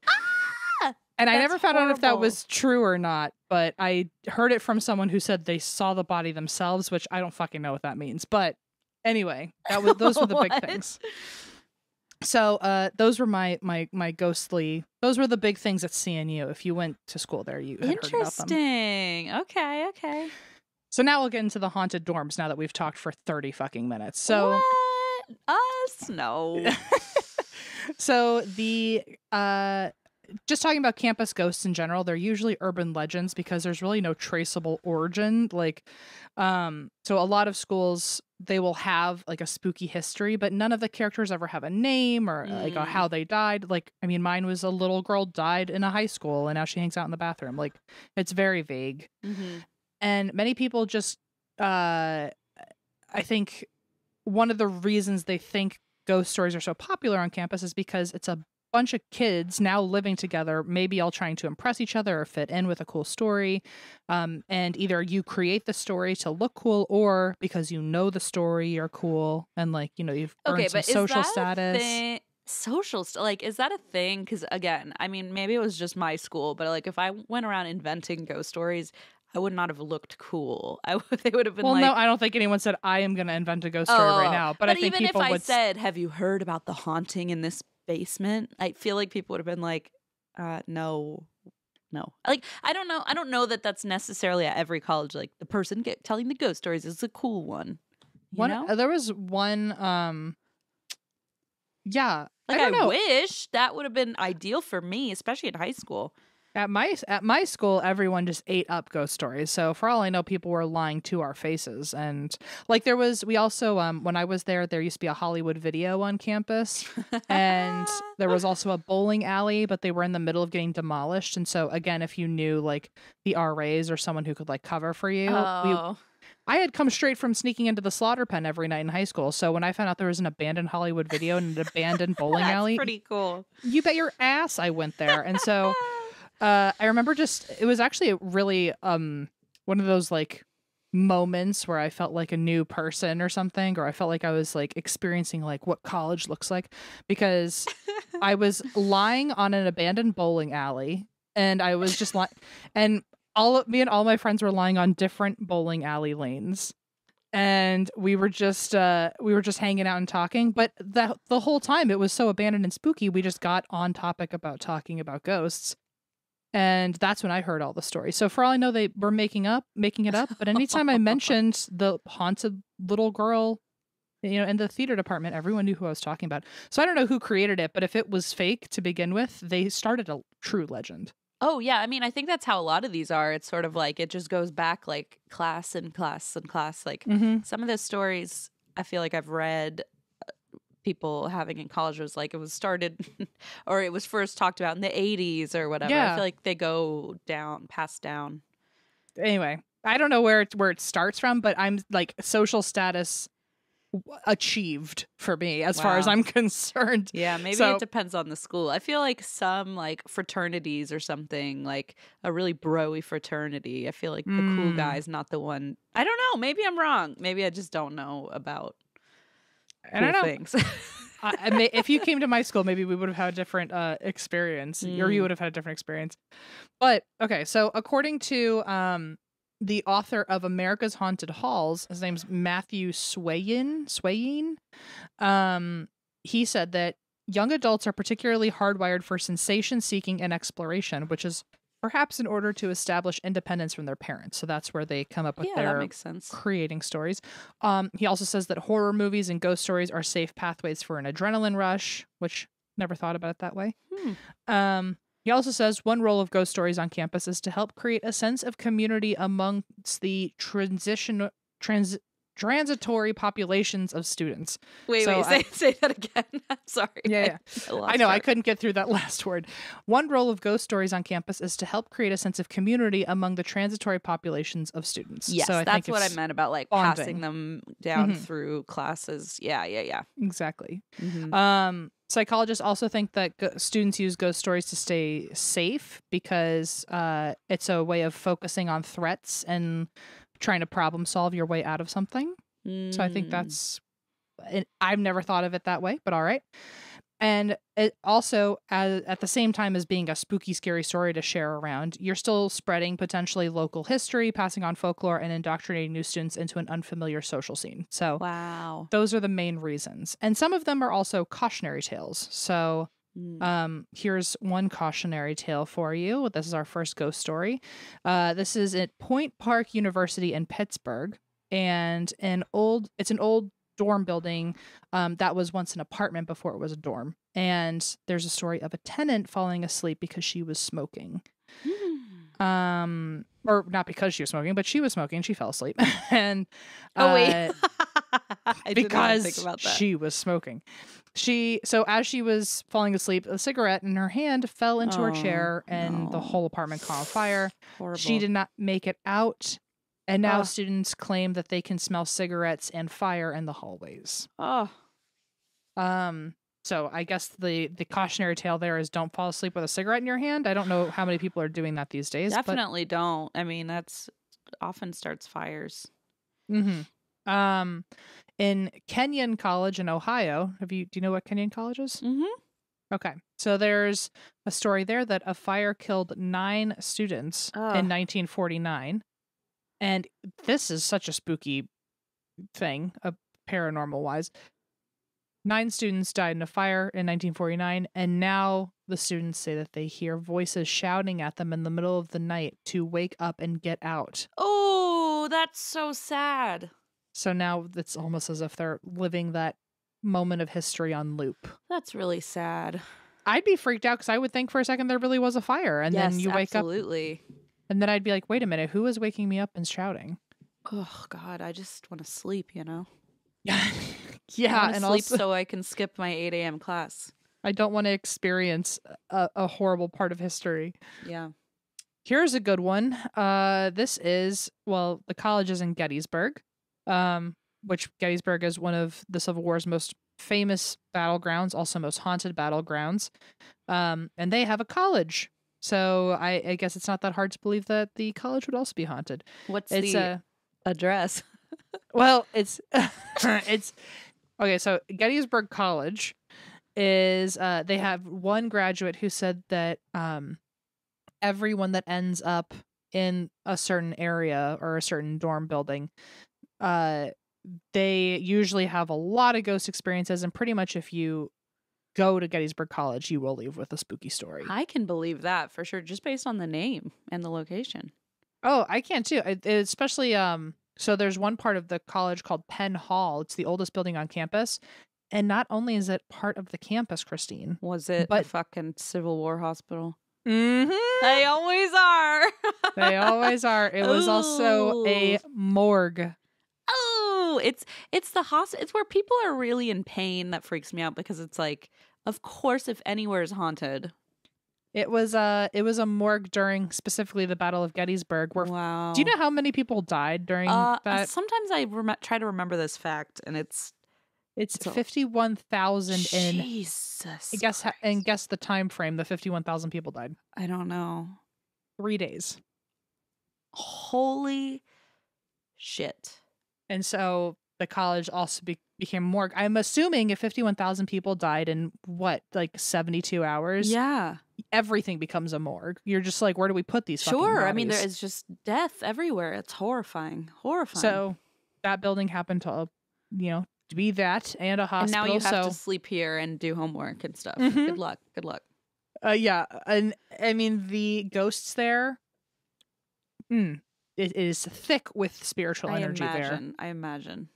And I never found out if that was true or not, but I heard it from someone who said they saw the body themselves, which I don't fucking know what that means. But anyway, those were the big things. So those were my ghostly. Those were the big things at CNU. If you went to school there, you had heard about them. Interesting. Okay. So now we'll get into the haunted dorms. Now that we've talked for 30 fucking minutes. So what? Us? No. So just talking about campus ghosts in general, they're usually urban legends because there's really no traceable origin. Like, so a lot of schools, they will have like a spooky history, but none of the characters ever have a name or like how they died. Like, I mean, mine was a little girl died in a high school and now she hangs out in the bathroom. Like, it's very vague. And many people just, I think one of the reasons they think ghost stories are so popular on campus is because it's a bunch of kids now living together, maybe all trying to impress each other or fit in with a cool story. And either you create the story to look cool or because you know the story, you're cool. And like, you know, you've earned some social status. Like, is that a thing? Because again, I mean, maybe it was just my school, but like if I went around inventing ghost stories, I would not have looked cool. They would have been no, I don't think anyone said I am going to invent a ghost story right now. But I think even people if I said, have you heard about the haunting in this basement? I feel like people would have been like, no. Like, I don't know. I don't know that that's necessarily at every college. Like the person telling the ghost stories is a cool one. You know? There was one, yeah. Like I wish that would have been ideal for me, especially in high school. At my school, everyone just ate up ghost stories. So for all I know, people were lying to our faces. And like we also, when I was there used to be a Hollywood Video on campus. And there was also a bowling alley, but they were in the middle of getting demolished. And so again, if you knew like the RAs or someone who could like cover for you, I had come straight from sneaking into the slaughter pen every night in high school. So when I found out there was an abandoned Hollywood Video and an abandoned bowling alley, pretty cool. You bet your ass I went there. And so I remember it was actually really one of those like moments where I felt like a new person or something, or I felt like I was like experiencing like what college looks like, because I was lying on an abandoned bowling alley and I was just and me and all my friends were lying on different bowling alley lanes. And we were just hanging out and talking, but the whole time it was so abandoned and spooky, we just got on topic about talking about ghosts. And that's when I heard all the stories. So for all I know, they were making it up. But anytime I mentioned the haunted little girl, you know, in the theater department, everyone knew who I was talking about. So I don't know who created it, but if it was fake to begin with, they started a true legend. Oh, yeah. I mean, I think that's how a lot of these are. It's sort of like it just goes back like class and class and class. Like some of the stories I feel like I've read people having in college was like it was started or it was first talked about in the 80s or whatever. I feel like they go passed down. Anyway, I don't know where it starts from, but I'm like social status achieved for me as far as I'm concerned. Yeah, maybe it depends on the school. I feel like some like fraternities or something, like a really bro-y fraternity, I feel like the cool guy's not the one. I don't know. Maybe I'm wrong. Maybe I just don't know about I don't know. Things. If you came to my school, maybe we would have had a different experience, or you would have had a different experience. But okay, so according to the author of America's Haunted Halls, his name's Matthew Swain. He said that young adults are particularly hardwired for sensation seeking and exploration, which is perhaps in order to establish independence from their parents. So that's where they come up with their makes sense. Creating stories. He also says that horror movies and ghost stories are safe pathways for an adrenaline rush, which never thought about it that way. He also says one role of ghost stories on campus is to help create a sense of community amongst the transitory populations of students. Wait, say that again. I'm sorry. Yeah. I know, I couldn't get through that last word. One role of ghost stories on campus is to help create a sense of community among the transitory populations of students. Yes, so that's what I meant about like bonding. Passing them down through classes. Yeah. Exactly. Psychologists also think that students use ghost stories to stay safe because it's a way of focusing on threats and trying to problem solve your way out of something. So I think I've never thought of it that way, but all right. And it also, at the same time as being a spooky, scary story to share around, you're still spreading potentially local history, passing on folklore, and indoctrinating new students into an unfamiliar social scene. So wow, those are the main reasons. And some of them are also cautionary tales. So here's one cautionary tale for you. This is our first ghost story. This is at Point Park University in Pittsburgh, and it's an old dorm building that was once an apartment before it was a dorm. And there's a story of a tenant falling asleep because she was smoking. Or not because she was smoking, but she was smoking. She fell asleep. And Oh, wait. because she was smoking. So as she was falling asleep, a cigarette in her hand fell into her chair and the whole apartment caught on fire. Horrible. She did not make it out. And now students claim that they can smell cigarettes and fire in the hallways. Oh. So I guess the cautionary tale there is don't fall asleep with a cigarette in your hand. I don't know how many people are doing that these days. Definitely don't. I mean, that's often starts fires. Mm-hmm. In Kenyon College in Ohio, do you know what Kenyon College is? Mm-hmm. Okay. So there's a story there that a fire killed 9 students in 1949. And this is such a spooky thing, paranormal wise. 9 students died in a fire in 1949, and now the students say that they hear voices shouting at them in the middle of the night to wake up and get out. Oh, that's so sad. So now it's almost as if they're living that moment of history on loop. That's really sad. I'd be freaked out because I would think for a second there really was a fire, and then you wake up. Absolutely. And then I'd be like, wait a minute, who is waking me up and shouting? Oh, God, I just want to sleep, you know? Yeah, and sleep so I can skip my 8 a.m. class. I don't want to experience a horrible part of history. Yeah. Here's a good one. This is, the college is in Gettysburg, which Gettysburg is one of the Civil War's most famous battlegrounds, also most haunted battlegrounds. And they have a college. So I guess it's not that hard to believe that the college would also be haunted. What's the address? Well, it's okay. So Gettysburg College is they have one graduate who said that everyone that ends up in a certain area or a certain dorm building, they usually have a lot of ghost experiences, and pretty much if you go to Gettysburg College, you will leave with a spooky story. I can believe that for sure, just based on the name and the location. Oh, I can too. Especially so there's one part of the college called Penn Hall. It's the oldest building on campus. And not only is it part of the campus, Christine. Was it a fucking Civil War hospital? Mm-hmm. They always are. They always are. It was also a morgue. Oh, it's the hospital. It's where people are really in pain. That freaks me out because it's like, of course, if anywhere is haunted. It was a morgue during specifically the Battle of Gettysburg. Wow. Do you know how many people died during that? Sometimes I try to remember this fact, and it's 51,000 in. Jesus. Guess the time frame. The 51,000 people died. I don't know. 3 days. Holy shit. And so the college also became morgue. I'm assuming if 51,000 people died in 72 hours? Yeah. Everything becomes a morgue. You're just like, where do we put these fucking bodies? I mean, there is just death everywhere. It's horrifying. So that building happened to, to be that and a hospital. And now you have to sleep here and do homework and stuff. Mm-hmm. Good luck. Good luck. Yeah. And I mean, the ghosts there, it is thick with spiritual energy there. I imagine.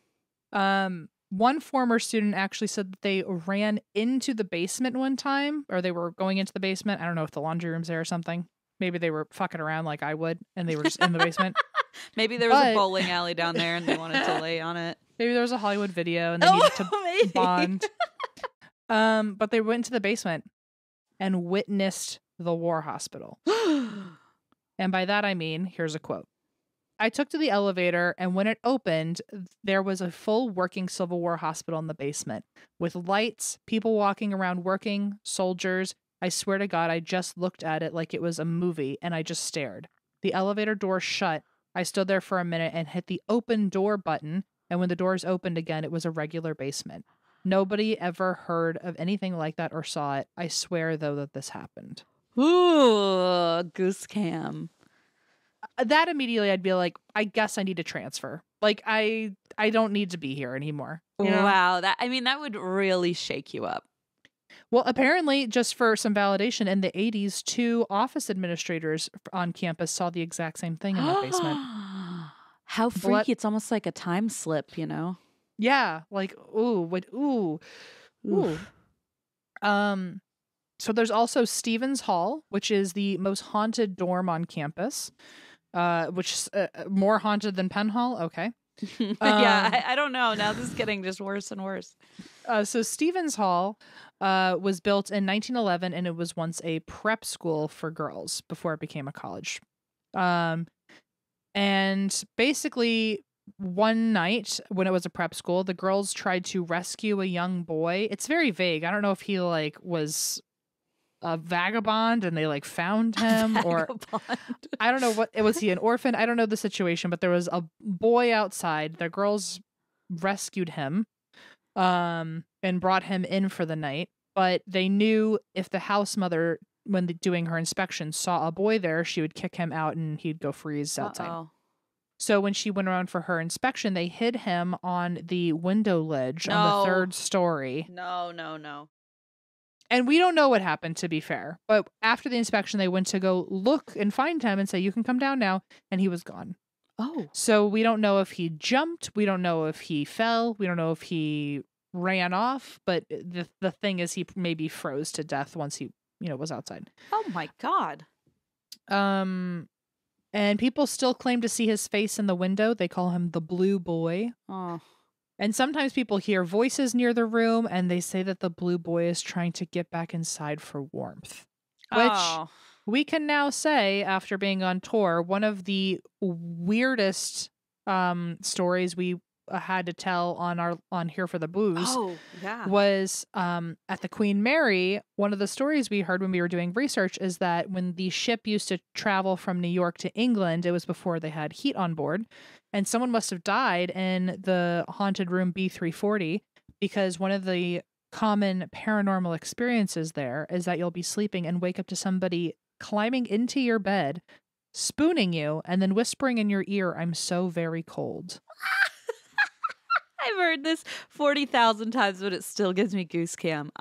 One former student actually said that they ran into the basement one time, or they were going into the basement. I don't know if the laundry room's there or something. Maybe they were fucking around like I would, and they were just in the basement. Maybe there was a bowling alley down there and they wanted to lay on it. Maybe there was a Hollywood video and they needed to bond. But they went to the basement and witnessed the war hospital. And by that I mean, here's a quote. I took to the elevator, and when it opened, there was a full working Civil War hospital in the basement with lights, people walking around working, soldiers. I swear to God, I just looked at it like it was a movie, and I just stared. The elevator door shut. I stood there for a minute and hit the open door button, and when the doors opened again, it was a regular basement. Nobody ever heard of anything like that or saw it. I swear, though, that this happened. Ooh, goose cam. That immediately I'd be like, I guess I need to transfer. Like, I don't need to be here anymore. You know? Wow. That would really shake you up. Well, apparently, just for some validation, in the 80s, 2 office administrators on campus saw the exact same thing in that basement. How freaky. It's almost like a time slip, you know? Yeah, like ooh, what ooh. Ooh. Oof. So there's also Stevens Hall, which is the most haunted dorm on campus. Which is more haunted than Penn Hall. Okay. I don't know. Now this is getting just worse and worse. So Stevens Hall was built in 1911, and it was once a prep school for girls before it became a college. And basically, one night when it was a prep school, the girls tried to rescue a young boy. It's very vague. I don't know if he like was a vagabond and they like found him, or I don't know what was he an orphan? I don't know the situation, but there was a boy outside. The girls rescued him and brought him in for the night, but they knew if the house mother, when doing her inspection, saw a boy there, she would kick him out and he'd go freeze outside. Uh-oh. So when she went around for her inspection, they hid him on the window ledge on the 3rd story. No. And we don't know what happened, to be fair. But after the inspection, they went to go look and find him and say, you can come down now. And he was gone. Oh. So we don't know if he jumped. We don't know if he fell. We don't know if he ran off. But the thing is, he maybe froze to death once he, was outside. Oh my God. And people still claim to see his face in the window. They call him the Blue Boy. Oh. And sometimes people hear voices near the room, and they say that the Blue Boy is trying to get back inside for warmth. Which we can now say, after being on tour, one of the weirdest stories we had to tell on Here for the Booze was at the Queen Mary. One of the stories we heard when we were doing research is that when the ship used to travel from New York to England, it was before they had heat on board, and someone must have died in the haunted room B340, because one of the common paranormal experiences there is that you'll be sleeping and wake up to somebody climbing into your bed, spooning you, and then whispering in your ear, "I'm so very cold." I've heard this 40,000 times, but it still gives me goose cam.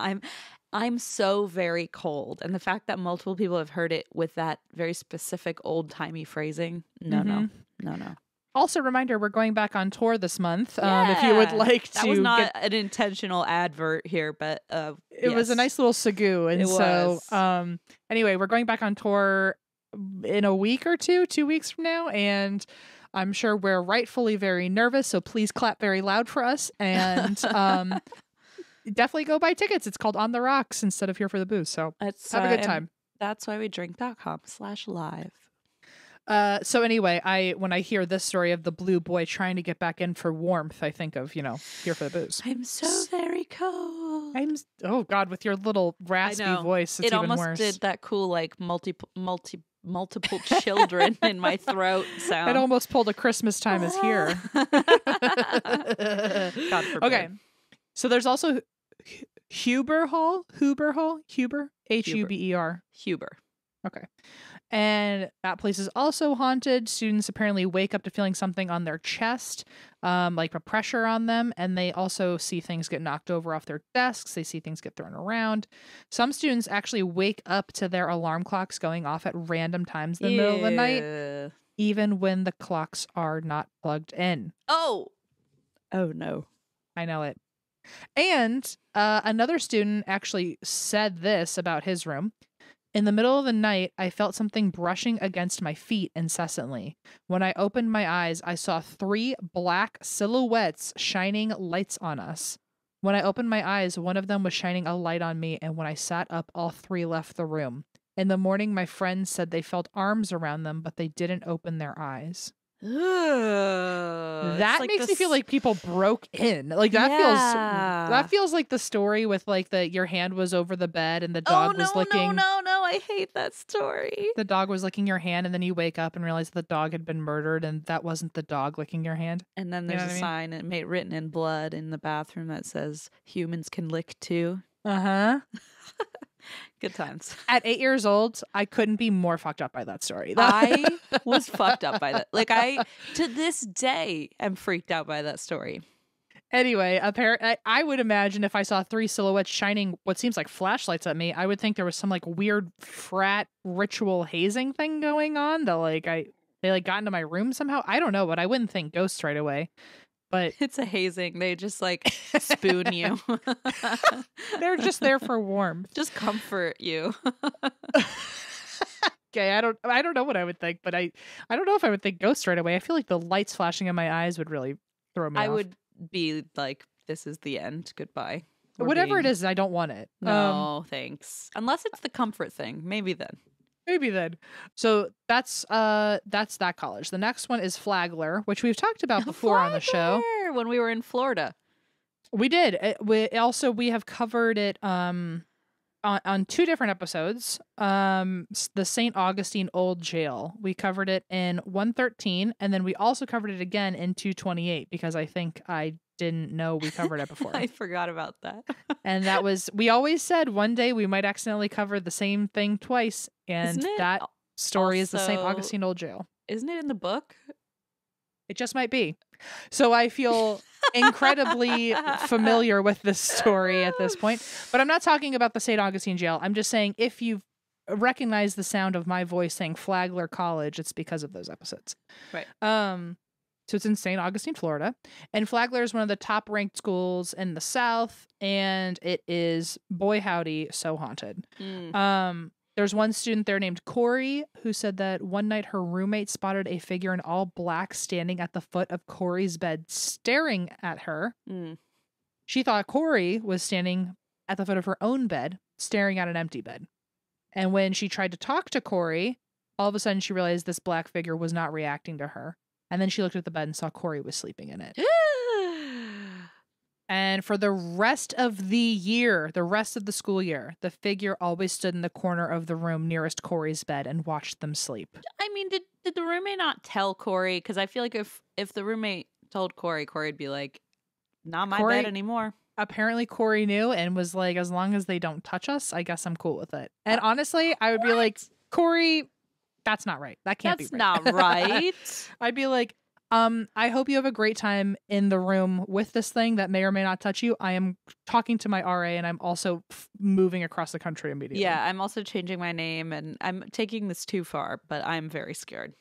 I'm so very cold. And the fact that multiple people have heard it with that very specific old-timey phrasing. No. Also, reminder, we're going back on tour this month. If you would like to. That was not an intentional advert here, but it was a nice little segue. And anyway, we're going back on tour in a week or 2 weeks from now. And I'm sure we're rightfully very nervous, so please clap very loud for us. And definitely go buy tickets. It's called On the Rocks instead of Here for the Booze. So have a good time. That's why we drink.com/live. So anyway, when I hear this story of the Blue Boy trying to get back in for warmth, I think of, Here for the Booze. I'm so very cold. Oh God, with your little raspy voice, it's even worse. It almost did that cool, like, multiple children in my throat sound. It almost pulled A Christmas Time Is Here. God forbid. Okay. So there's also Huber Hall. Huber? Huber. Huber. Okay. And that place is also haunted. Students apparently wake up to feeling something on their chest, like a pressure on them. And they also see things get knocked over off their desks. They see things get thrown around. Some students actually wake up to their alarm clocks going off at random times in the middle of the night, even when the clocks are not plugged in. Oh no. I know it. And another student actually said this about his room. In the middle of the night, I felt something brushing against my feet incessantly. When I opened my eyes, I saw 3 black silhouettes shining lights on us. When I opened my eyes, one of them was shining a light on me, and when I sat up, all 3 left the room. In the morning, my friends said they felt arms around them, but they didn't open their eyes. That makes me feel like people broke in. Like that feels like the story with like your hand was over the bed and the dog was licking. No, I hate that story. The dog was licking your hand, and then you wake up and realize the dog had been murdered, and that wasn't the dog licking your hand. And then there's a sign written in blood in the bathroom that says humans can lick too. Good times. At 8 years old, I couldn't be more fucked up by that story. I was fucked up by that. Like, to this day, am freaked out by that story. Anyway, I would imagine if I saw 3 silhouettes shining what seems like flashlights at me, I would think there was some like weird frat ritual hazing thing going on. That they got into my room somehow. I don't know, but I wouldn't think ghosts right away. But It's a hazing. They just like spoon you. they're just there for warmth. Just comfort you. Okay, I don't know what I would think, but I don't know if I would think ghost right away. I feel like the lights flashing in my eyes would really throw me off. I would be like, this is the end. Goodbye. Whatever it is, I don't want it. No, thanks. Unless it's the comfort thing. Maybe then. So that's that college. The next one is Flagler, which we've talked about before on the show when we were in Florida. We did. We have covered it on 2 different episodes. The St. Augustine Old Jail. We covered it in 113, and then we also covered it again in 228 because I think I didn't know we covered it before. I forgot about that. And that was, we always said one day we might accidentally cover the same thing twice, and that story is the St. Augustine Old Jail. Isn't it in the book? It just might be. So I feel incredibly familiar with this story at this point. But I'm not talking about the St. Augustine Jail. I'm just saying if you recognize the sound of my voice saying Flagler College, it's because of those episodes. Right. So it's in St. Augustine, Florida. And Flagler is one of the top ranked schools in the South. And it is, boy howdy, so haunted. There's one student there named Corey who said that one night her roommate spotted a figure in all black standing at the foot of Corey's bed, staring at her. She thought Corey was standing at the foot of her own bed, staring at an empty bed. And when she tried to talk to Corey, all of a sudden she realized this black figure was not reacting to her. And then she looked at the bed and saw Corey was sleeping in it. And for the rest of the school year, the figure always stood in the corner of the room nearest Corey's bed and watched them sleep. I mean, did the roommate not tell Corey? Because I feel like if the roommate told Corey, Corey'd be like, not my bed anymore. Apparently Corey knew and was like, as long as they don't touch us, I guess I'm cool with it. And honestly, I would be like, Corey, that's not right. That can't be right. That's not right. I'd be like, I hope you have a great time in the room with this thing that may or may not touch you. I am talking to my RA and I'm also moving across the country immediately. Yeah, I'm also changing my name and I'm taking this too far, but I'm very scared.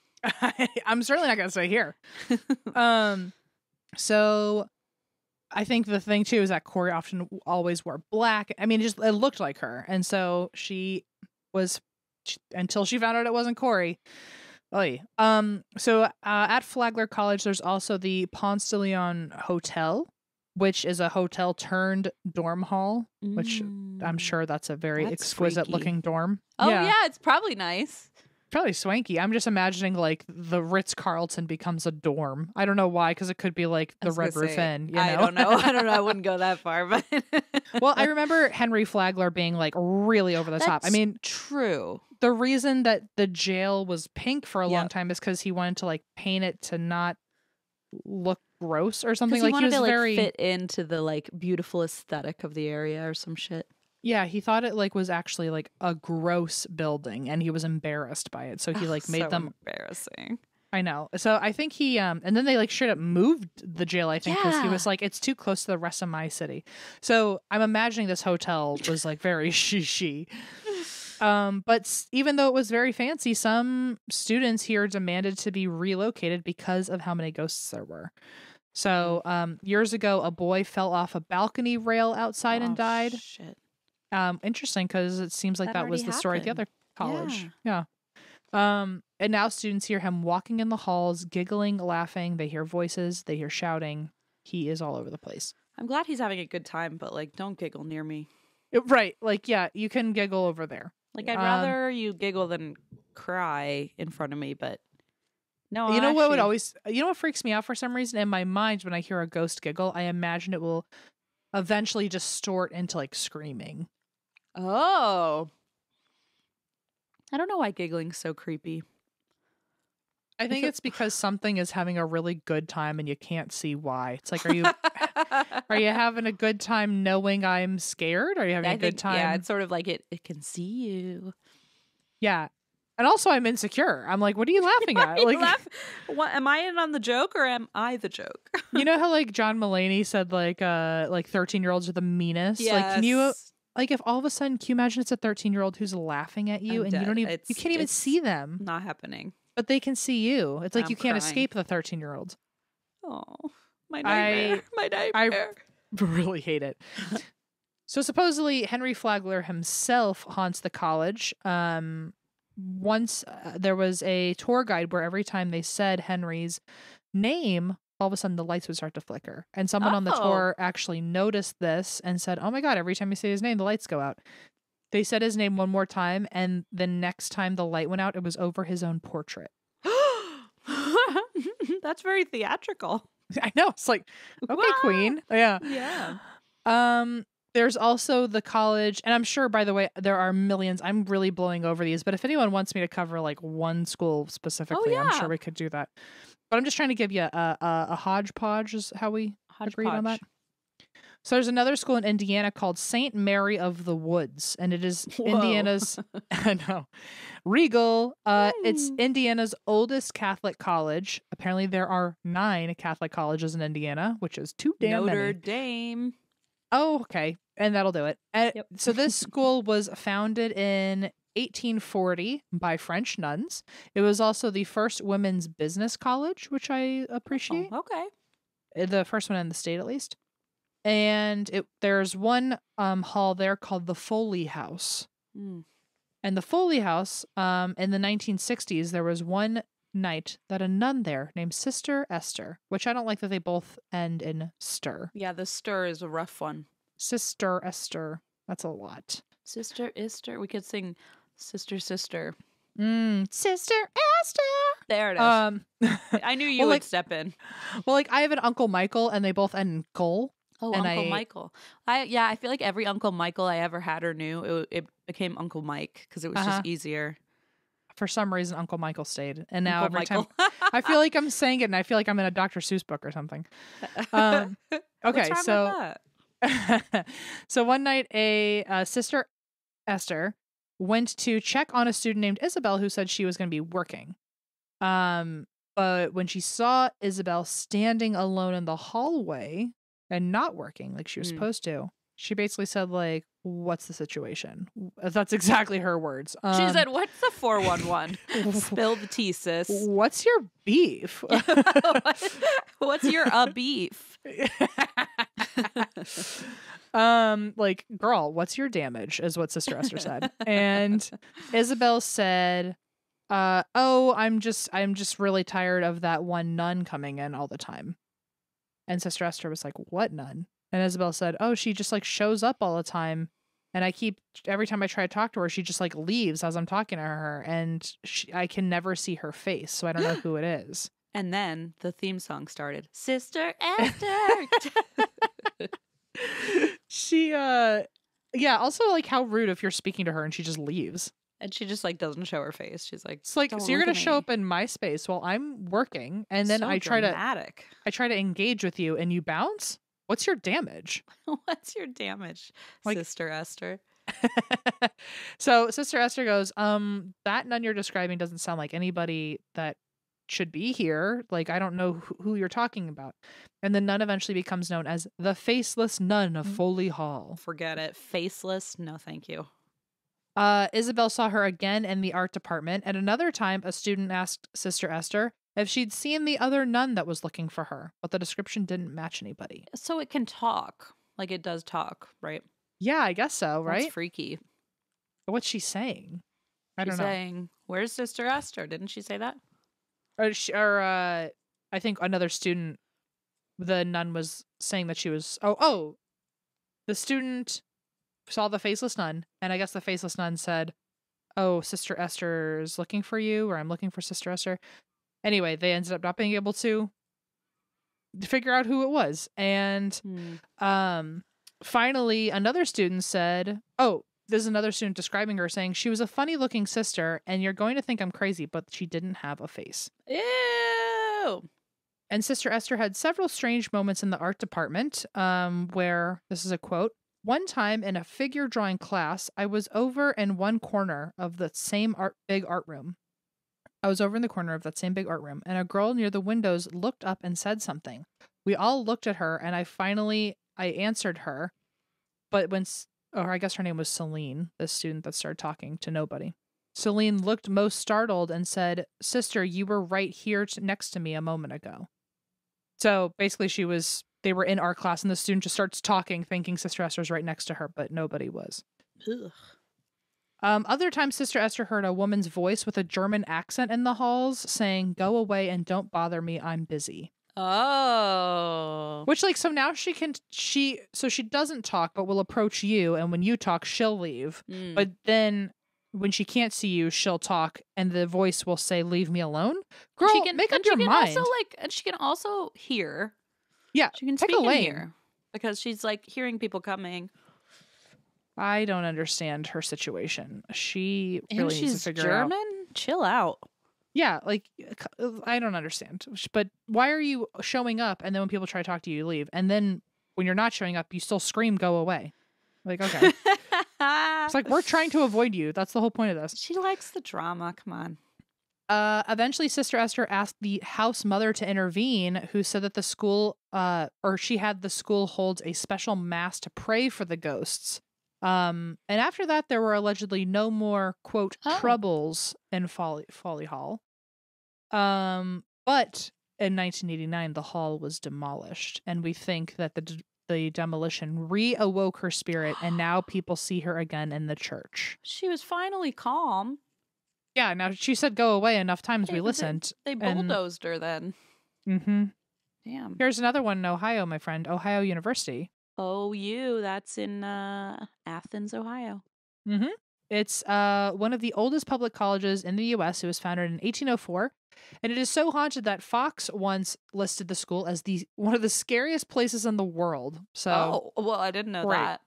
I'm certainly not going to stay here. So I think the thing too is that Corey often always wore black. I mean, it looked like her. And so she was, until she found out it wasn't Corey. So at Flagler College, there's also the Ponce de Leon Hotel, which is a hotel turned dorm hall, which I'm sure that's a very exquisite looking dorm. Oh yeah, it's probably nice. Probably swanky. I'm just imagining like the Ritz-Carlton becomes a dorm. I don't know why, because it could be like the Red Roof Inn. You know? I don't know. I wouldn't go that far, but well, I remember Henry Flagler being like really over the top. I mean, true. The reason that the jail was pink for a long time is because he wanted to like paint it to not look gross or something. Like he was very fit into the like beautiful aesthetic of the area or some shit. Yeah, he thought it like was actually like a gross building and he was embarrassed by it. So he like made them embarrassing. I know. So I think he and then they like straight up moved the jail, I think, because he was like, it's too close to the rest of my city. So I'm imagining this hotel was like very she. But even though it was very fancy, some students here demanded to be relocated because of how many ghosts there were. So years ago, a boy fell off a balcony rail outside and died. Shit. Interesting, because it seems like that was the story at the other college. Yeah. And now students hear him walking in the halls, giggling, laughing. They hear voices. They hear shouting. He is all over the place. I'm glad he's having a good time, but like, don't giggle near me. Right. Like, yeah, you can giggle over there. Like, I'd rather you giggle than cry in front of me, but no. You know what would always, you know what freaks me out for some reason? In my mind, when I hear a ghost giggle, I imagine it will eventually distort into like screaming. Oh. I don't know why giggling's so creepy. I think it's because something is having a really good time and you can't see why. It's like, are you having a good time knowing I'm scared? Are you having a good time? Yeah, it's sort of like it can see you. Yeah. And also I'm insecure. I'm like, what are you laughing at? Like, what, am I in on the joke or am I the joke? You know how like John Mulaney said like 13-year-olds are the meanest? Yes. Like, can you like if all of a sudden, can you imagine it's a 13-year-old who's laughing at you and you don't even, you can't even see them. Not happening. But they can see you. It's like I'm you can't crying. escape the 13-year-old. Oh. My nightmare. My nightmare. I really hate it. So supposedly Henry Flagler himself haunts the college. Once there was a tour guide where every time they said Henry's name, all of a sudden the lights would start to flicker. And someone on the tour actually noticed this and said, "Oh my God, every time you say his name, the lights go out." They said his name one more time, and the next time the light went out, it was over his own portrait. That's very theatrical. I know. It's like, okay, Queen. Yeah. Yeah. There's also the college, and I'm sure, by the way, there are millions. I'm really blowing over these, but if anyone wants me to cover like one school specifically, I'm sure we could do that. But I'm just trying to give you a hodgepodge is how we agreed on that. So there's another school in Indiana called St. Mary of the Woods, and it is Indiana's, I know, Regal. It's Indiana's oldest Catholic college. Apparently there are 9 Catholic colleges in Indiana, which is too damn many. Notre Dame. Oh, okay. And that'll do it. So this school was founded in 1840 by French nuns. It was also the first women's business college, which I appreciate. Oh, okay. The first one in the state, at least. And there's one hall there called the Foley House. And the Foley House, in the 1960s, there was one night that a nun there named Sister Esther, which I don't like that they both end in stir. Yeah, the stir is a rough one. Sister Esther. That's a lot. Sister Esther. We could sing Sister Sister. Sister Esther. There it is. I knew you would step in. Well, like I have an Uncle Michael and they both end in Cole. Oh, Uncle Michael. I feel like every Uncle Michael I ever had or knew, it became Uncle Mike because it was just easier. For some reason, Uncle Michael stayed. And now every time I feel like I'm saying it and I feel like I'm in a Dr. Seuss book or something. Okay, so so one night a Sister Esther went to check on a student named Isabel who said she was going to be working. But when she saw Isabel standing alone in the hallway and not working like she was supposed to, she basically said, like, "What's the situation?" That's exactly her words. She said, "What's the 411? Spill the tea, sis. What's your beef?" What's your beef? Like, girl, what's your damage? Is what Sister Esther said. And Isabel said, "Oh, I'm just really tired of that one nun coming in all the time." And Sister Esther was like, "What nun?" And Isabel said, "Oh, she just like shows up all the time. And every time I try to talk to her, she just like leaves as I'm talking to her. And I can never see her face. So I don't know who it is." And then the theme song started. Sister Esther. She, yeah, also like how rude if you're speaking to her and she just leaves. And she just like doesn't show her face. She's like, it's like, so you're going to show up in my space while I'm working. And then I try to engage with you and you bounce. What's your damage? What's your damage, Sister Esther? So Sister Esther goes, that nun you're describing doesn't sound like anybody that should be here. Like, I don't know who you're talking about. And the nun eventually becomes known as the Faceless Nun of Foley Hall. Forget it. Faceless? No, thank you. Isabel saw her again in the art department. At another time, a student asked Sister Esther if she'd seen the other nun that was looking for her, but the description didn't match anybody. So it can talk. Like, it does talk, right? Yeah, I guess so, right? That's freaky. What's she saying? I don't know. She's saying, "Where's Sister Esther?" Didn't she say that? Or I think another student, the nun was saying that she was, the student saw the faceless nun, and I guess the faceless nun said, "Oh, Sister Esther's looking for you," or "I'm looking for Sister Esther." Anyway, they ended up not being able to figure out who it was. And finally, another student said, there's another student describing her saying she was a funny looking sister and you're going to think I'm crazy, but she didn't have a face. Ew. And Sister Esther had several strange moments in the art department where, this is a quote, "One time in a figure drawing class, I was over in one corner of the same big art room. I was over in the corner of that same big art room, and a girl near the windows looked up and said something. We all looked at her, and I answered her, but I guess her name was Celine, the student that started talking to nobody. Celine looked most startled and said, 'Sister, you were right here next to me a moment ago.'" So basically they were in art class and the student just starts talking, thinking Sister Esther's right next to her, but nobody was. Ugh. Other times, Sister Esther heard a woman's voice with a German accent in the halls saying, "Go away and don't bother me. I'm busy." Oh. Which, like, so now she doesn't talk, but will approach you. And when you talk, she'll leave. Mm. But then when she can't see you, she'll talk and the voice will say, "Leave me alone." Girl, make up your mind. And she can also hear. Yeah. She can take speak a and lane. hear. Because she's like hearing people coming. I don't understand her situation. She really needs to figure German? out. Chill out. Yeah, like, I don't understand. But why are you showing up and then when people try to talk to you, you leave? And then when you're not showing up, you still scream, "Go away." Like, okay. It's like, we're trying to avoid you. That's the whole point of this. She likes the drama. Come on. Eventually, Sister Esther asked the house mother to intervene, who said that the school, she had the school hold a special mass to pray for the ghosts. And after that, there were allegedly no more, quote, troubles in Folly Hall. But in 1989, the hall was demolished, and we think that the demolition reawoke her spirit, and now people see her again in the church. She was finally calm. Yeah, now she said "go away" enough times we listened. They bulldozed her then. Mm-hmm. Damn. Here's another one in Ohio, my friend. Ohio University. OU, that's in Athens, Ohio. Mm-hmm. It's one of the oldest public colleges in the U.S. It was founded in 1804, and it is so haunted that Fox once listed the school as one of the scariest places in the world. So, well, I didn't know that.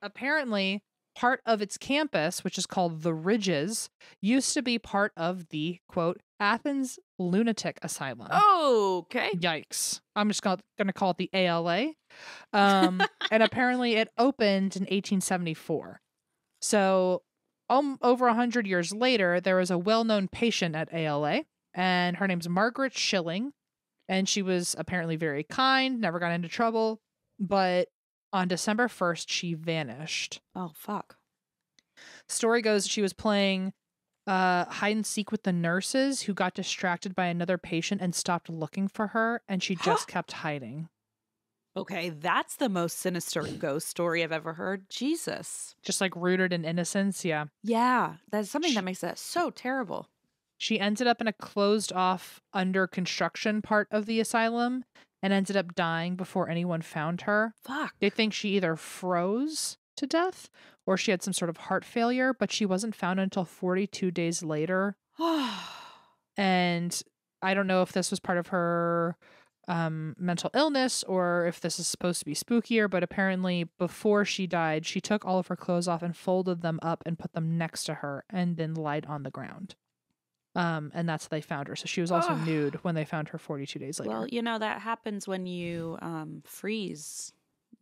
Apparently, part of its campus, which is called the Ridges, used to be part of the, quote, Athens Lunatic Asylum. Oh, okay. Yikes. I'm just going to call it the ALA. And apparently it opened in 1874. So over 100 years later, there was a well-known patient at ALA, and her name's Margaret Schilling. And she was apparently very kind, never got into trouble. But on December 1st, she vanished. Oh, fuck. Story goes she was playing hide and seek with the nurses who got distracted by another patient and stopped looking for her, and she just kept hiding. Okay, that's the most sinister ghost story I've ever heard. Jesus. Just like rooted in innocence, yeah. Yeah, that's something that makes that so terrible. She ended up in a closed off under construction part of the asylum and ended up dying before anyone found her. Fuck. They think she either froze to death or she had some sort of heart failure, but she wasn't found until 42 days later. And I don't know if this was part of her mental illness or if this is supposed to be spookier, but apparently before she died, she took all of her clothes off and folded them up and put them next to her and then lied on the ground. And that's how they found her. So she was also nude when they found her 42 days later. Well, you know, that happens when you freeze.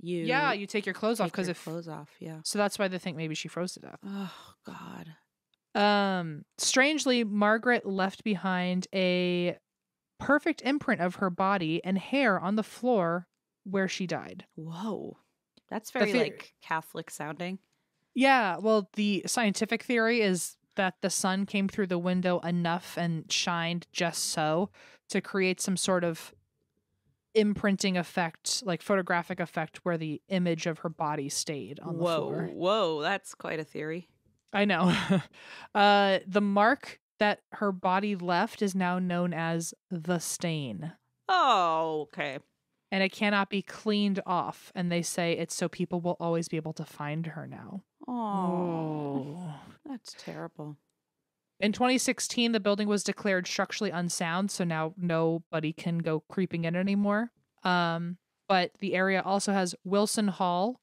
You take your clothes off because clothes off, yeah. So that's why they think maybe she froze to death. Oh God. Strangely, Margaret left behind a perfect imprint of her body and hair on the floor where she died. Whoa. That's very like Catholic sounding. Yeah, well, the scientific theory is that the sun came through the window enough and shined just so to create some sort of imprinting effect, like photographic effect, where the image of her body stayed on the floor. Whoa, that's quite a theory. I know. The mark that her body left is now known as the stain. Oh, okay. And it cannot be cleaned off. And they say it's so people will always be able to find her now. Oh, that's terrible. In 2016, the building was declared structurally unsound, so now nobody can go creeping in anymore. But the area also has Wilson Hall,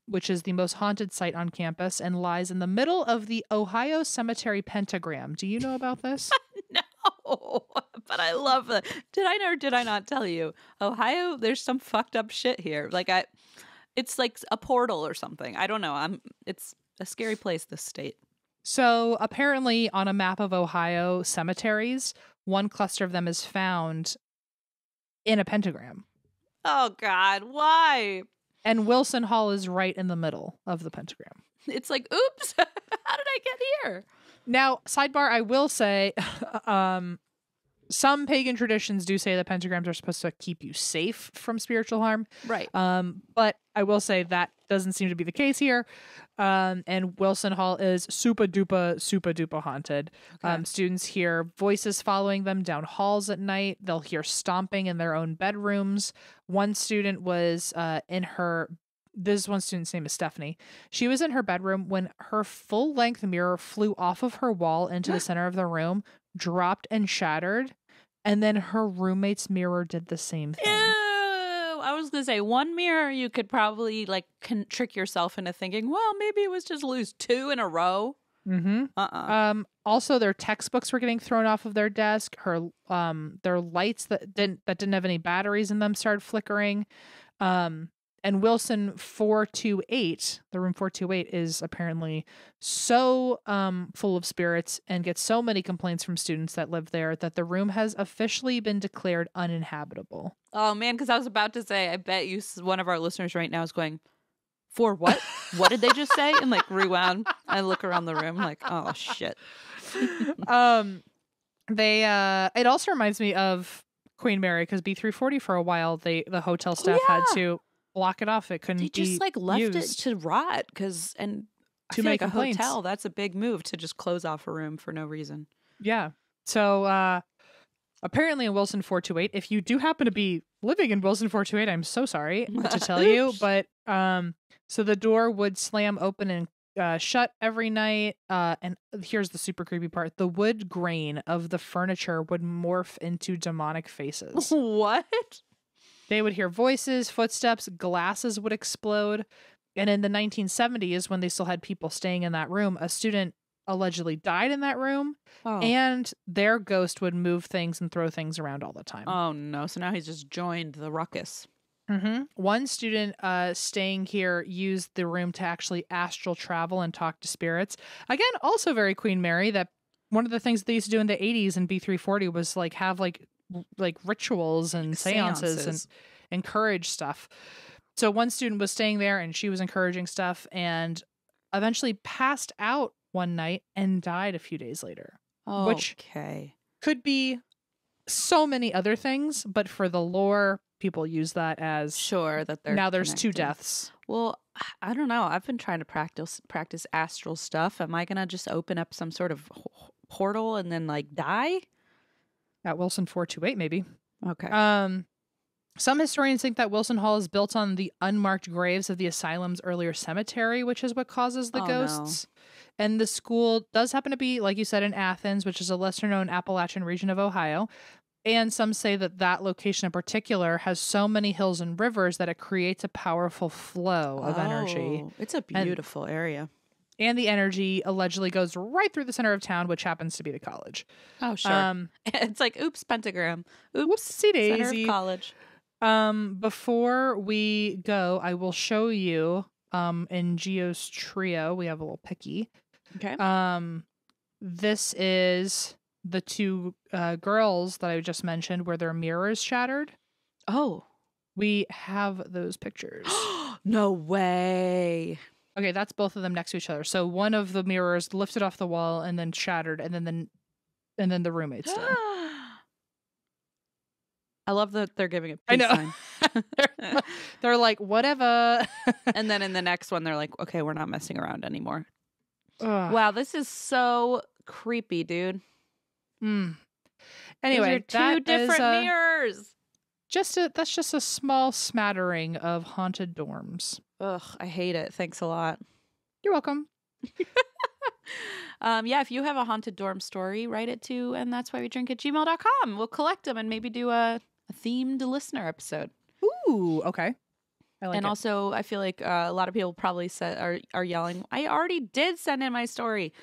which is the most haunted site on campus and lies in the middle of the Ohio Cemetery Pentagram. Do you know about this? No, but I love it. Did I know or did I not tell you? Ohio, there's some fucked up shit here. It's like a portal or something. I don't know. It's a scary place, this state. So apparently on a map of Ohio cemeteries, one cluster of them is found in a pentagram. Oh, God. Why? And Wilson Hall is right in the middle of the pentagram. It's like, oops, how did I get here? Now, sidebar, I will say, some pagan traditions do say that pentagrams are supposed to keep you safe from spiritual harm. Right. But I will say that doesn't seem to be the case here. And Wilson Hall is super duper haunted. Okay. Students hear voices following them down halls at night. They'll hear stomping in their own bedrooms. One student was this one student's name is Stephanie. She was in her bedroom when her full-length mirror flew off of her wall into the center of the room, dropped and shattered, and then her roommate's mirror did the same thing. Ew! I was gonna say one mirror you could probably like trick yourself into thinking, well, maybe it was just lose 2 in a row. Mm-hmm. Also, their textbooks were getting thrown off of their desk. Their lights that didn't have any batteries in them started flickering. And Wilson 428, the room 428, is apparently so full of spirits and gets so many complaints from students that live there that the room has officially been declared uninhabitable. Oh, man, because I was about to say, I bet one of our listeners right now is going, for what? What did they just say? And like rewound. I look around the room like, oh, shit. It also reminds me of Queen Mary because B340 for a while, the hotel staff had to block it off. It couldn't be They just like left used. it to rot and Too I feel many like complaints. a hotel, that's a big move to just close off a room for no reason. Yeah. So apparently in Wilson 428, if you do happen to be living in Wilson 428, I'm so sorry to tell you, but so the door would slam open and shut every night. And here's the super creepy part. The wood grain of the furniture would morph into demonic faces. What? They would hear voices, footsteps, glasses would explode. And in the 1970s, when they still had people staying in that room, a student allegedly died in that room, and their ghost would move things and throw things around all the time. Oh, no. So now he's just joined the ruckus. Mm-hmm. One student staying here used the room to actually astral travel and talk to spirits. Again, also very Queen Mary, that one of the things they used to do in the 80s in B340 was like have like rituals and seances and encourage stuff. So one student was staying there and she was encouraging stuff and eventually passed out one night and died a few days later. Oh, which could be so many other things, but for the lore, people use that as that they're now there's connected. 2 deaths. Well, I don't know. I've been trying to practice astral stuff. Am I gonna just open up some sort of portal and then like die? At Wilson 428, maybe. Okay. Some historians think that Wilson Hall is built on the unmarked graves of the asylum's earlier cemetery, which is what causes the ghosts. No. And the school does happen to be, like you said, in Athens, which is a lesser-known Appalachian region of Ohio. And some say that location in particular has so many hills and rivers that it creates a powerful flow of energy. It's a beautiful area. And the energy allegedly goes right through the center of town, which happens to be the college. Oh, sure. It's like, oops, pentagram. Oops, whoopsie daisy. Center of college. Before we go, I will show you in Geo's trio, we have a little picky. Okay. This is the 2 girls that I just mentioned where their mirrors shattered. Oh. We have those pictures. No way. Okay, that's both of them next to each other. So one of the mirrors lifted off the wall and then shattered, and then the roommates did. I love that they're giving a peace sign. They're like, whatever. And then in the next one, they're like, okay, we're not messing around anymore. Ugh. Wow, this is so creepy, dude. Anyway, 2 different mirrors. That's just a small smattering of haunted dorms. Ugh, I hate it. Thanks a lot. You're welcome. Yeah, if you have a haunted dorm story, write it to and that's why we drink at gmail.com. We'll collect them and maybe do a themed listener episode. Ooh, okay. I like and it. Also, I feel like a lot of people probably are yelling, I already did send in my story.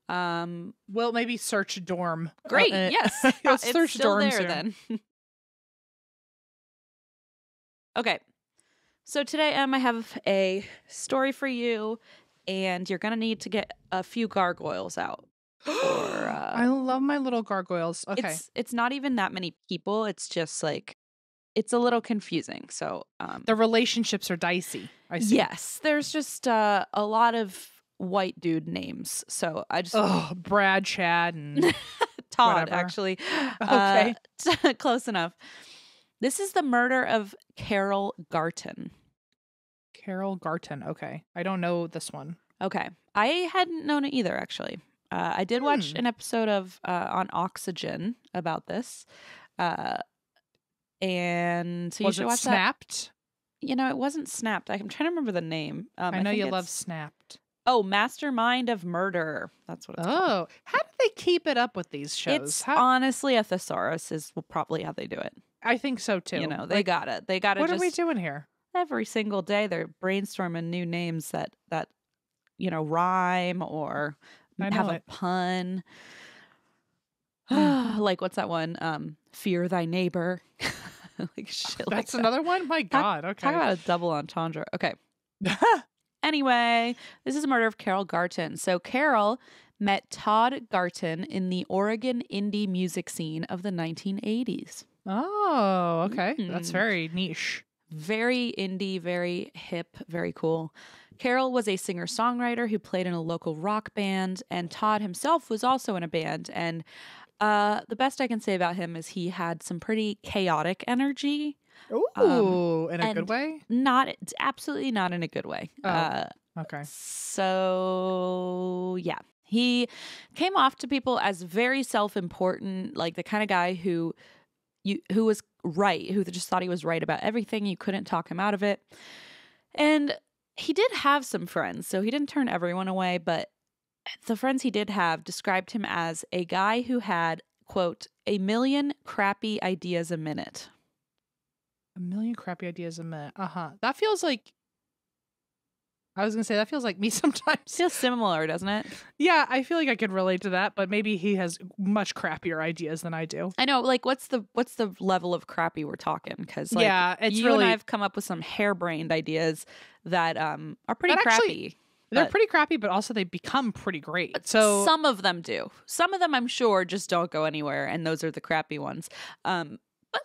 Well, maybe search dorm. Great, yes. Let's it's search still dorm there soon. then. Okay. So today, I have a story for you, and you're going to need to get a few gargoyles out. I love my little gargoyles. Okay. It's not even that many people. It's just like, it's a little confusing. So the relationships are dicey. I see. Yes. There's just a lot of white dude names. So I just... Oh, Brad, Chad, and... Todd, Whatever. actually. Okay. Close enough. This is the murder of Carole Garton. Carole Garton. Okay. I don't know this one. Okay. I hadn't known it either, actually. I did watch an episode of on Oxygen about this. And so you should watch Snapped? that. It wasn't Snapped. I'm trying to remember the name. I know you love Snapped. Oh, Mastermind of Murder. That's what it's called. Oh, how do they keep it up with these shows? It's honestly a thesaurus is probably how they do it. I think so too. They got it. They got it. What are we doing here? Every single day they're brainstorming new names that rhyme or have a pun. Like what's that one? Fear thy neighbor. Like shit. That's another one? My God. Okay. Talk about a double entendre. Okay. Anyway, this is a murder of Carole Garton. So Carole met Todd Garton in the Oregon indie music scene of the 1980s. Oh, okay. That's very niche. Very indie, very hip, very cool. Carole was a singer-songwriter who played in a local rock band, and Todd himself was also in a band. And the best I can say about him is he had some pretty chaotic energy. Ooh, in a good way? Absolutely not in a good way. Okay. So, yeah. He came off to people as very self-important, like the kind of guy who was right, who just thought he was right about everything. You couldn't talk him out of it. And he did have some friends, so he didn't turn everyone away, but the friends he did have described him as a guy who had, quote, 1 million crappy ideas a minute. 1 million crappy ideas a minute. That feels like, I was going to say, that feels like me sometimes. Feels similar, doesn't it? Yeah, I feel like I could relate to that, but maybe he has much crappier ideas than I do. I know, like, what's the level of crappy we're talking? Because, like, it's you really... and I have come up with some harebrained ideas that are pretty crappy. They're pretty crappy, but also they become pretty great. So some of them do. Some of them, I'm sure, just don't go anywhere, and those are the crappy ones. But,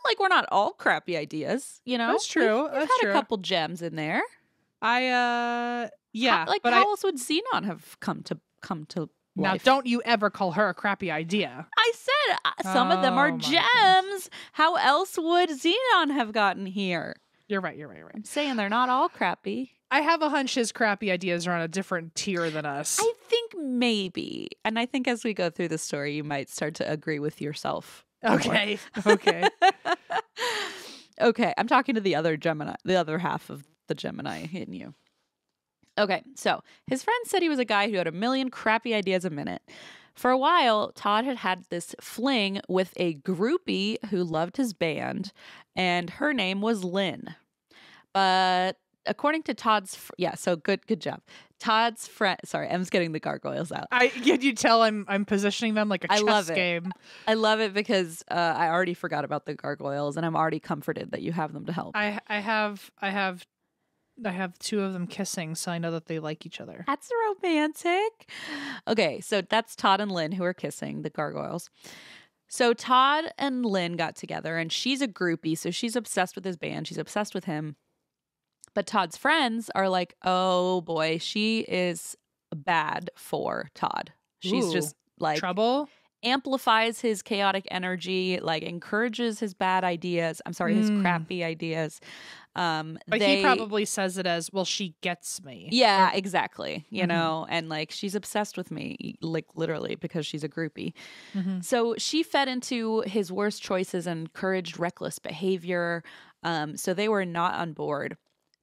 like, we're not all crappy ideas, That's true. We've had a couple gems in there. Yeah. How else would Xenon have come to life? Now, don't you ever call her a crappy idea. I said some of them are gems. Goodness. How else would Xenon have gotten here? You're right. I'm saying they're not all crappy. I have a hunch his crappy ideas are on a different tier than us. I think maybe. And I think as we go through the story, you might start to agree with yourself. Okay. Okay. I'm talking to the other Gemini, the other half of the Gemini in you. Okay. So his friend said he was a guy who had 1 million crappy ideas a minute. For a while, Todd had this fling with a groupie who loved his band, and her name was Lynn. But according to Todd's, so good job. Todd's friend, sorry, Em's getting the gargoyles out. Can you tell I'm positioning them like a chess game? I love it because I already forgot about the gargoyles, and I'm already comforted that you have them to help. I have 2 of them kissing, so I know that they like each other. That's romantic. Okay, so that's Todd and Lynn who are kissing, the gargoyles. So Todd and Lynn got together, and she's a groupie, so she's obsessed with his band. She's obsessed with him. But Todd's friends are like, oh boy, she is bad for Todd. She's just like trouble. Amplifies his chaotic energy, like encourages his bad ideas. I'm sorry, his crappy ideas. But he probably says it as, well, she gets me. Yeah, exactly. You know, and like she's obsessed with me, like literally because she's a groupie. So she fed into his worst choices and encouraged reckless behavior. So they were not on board.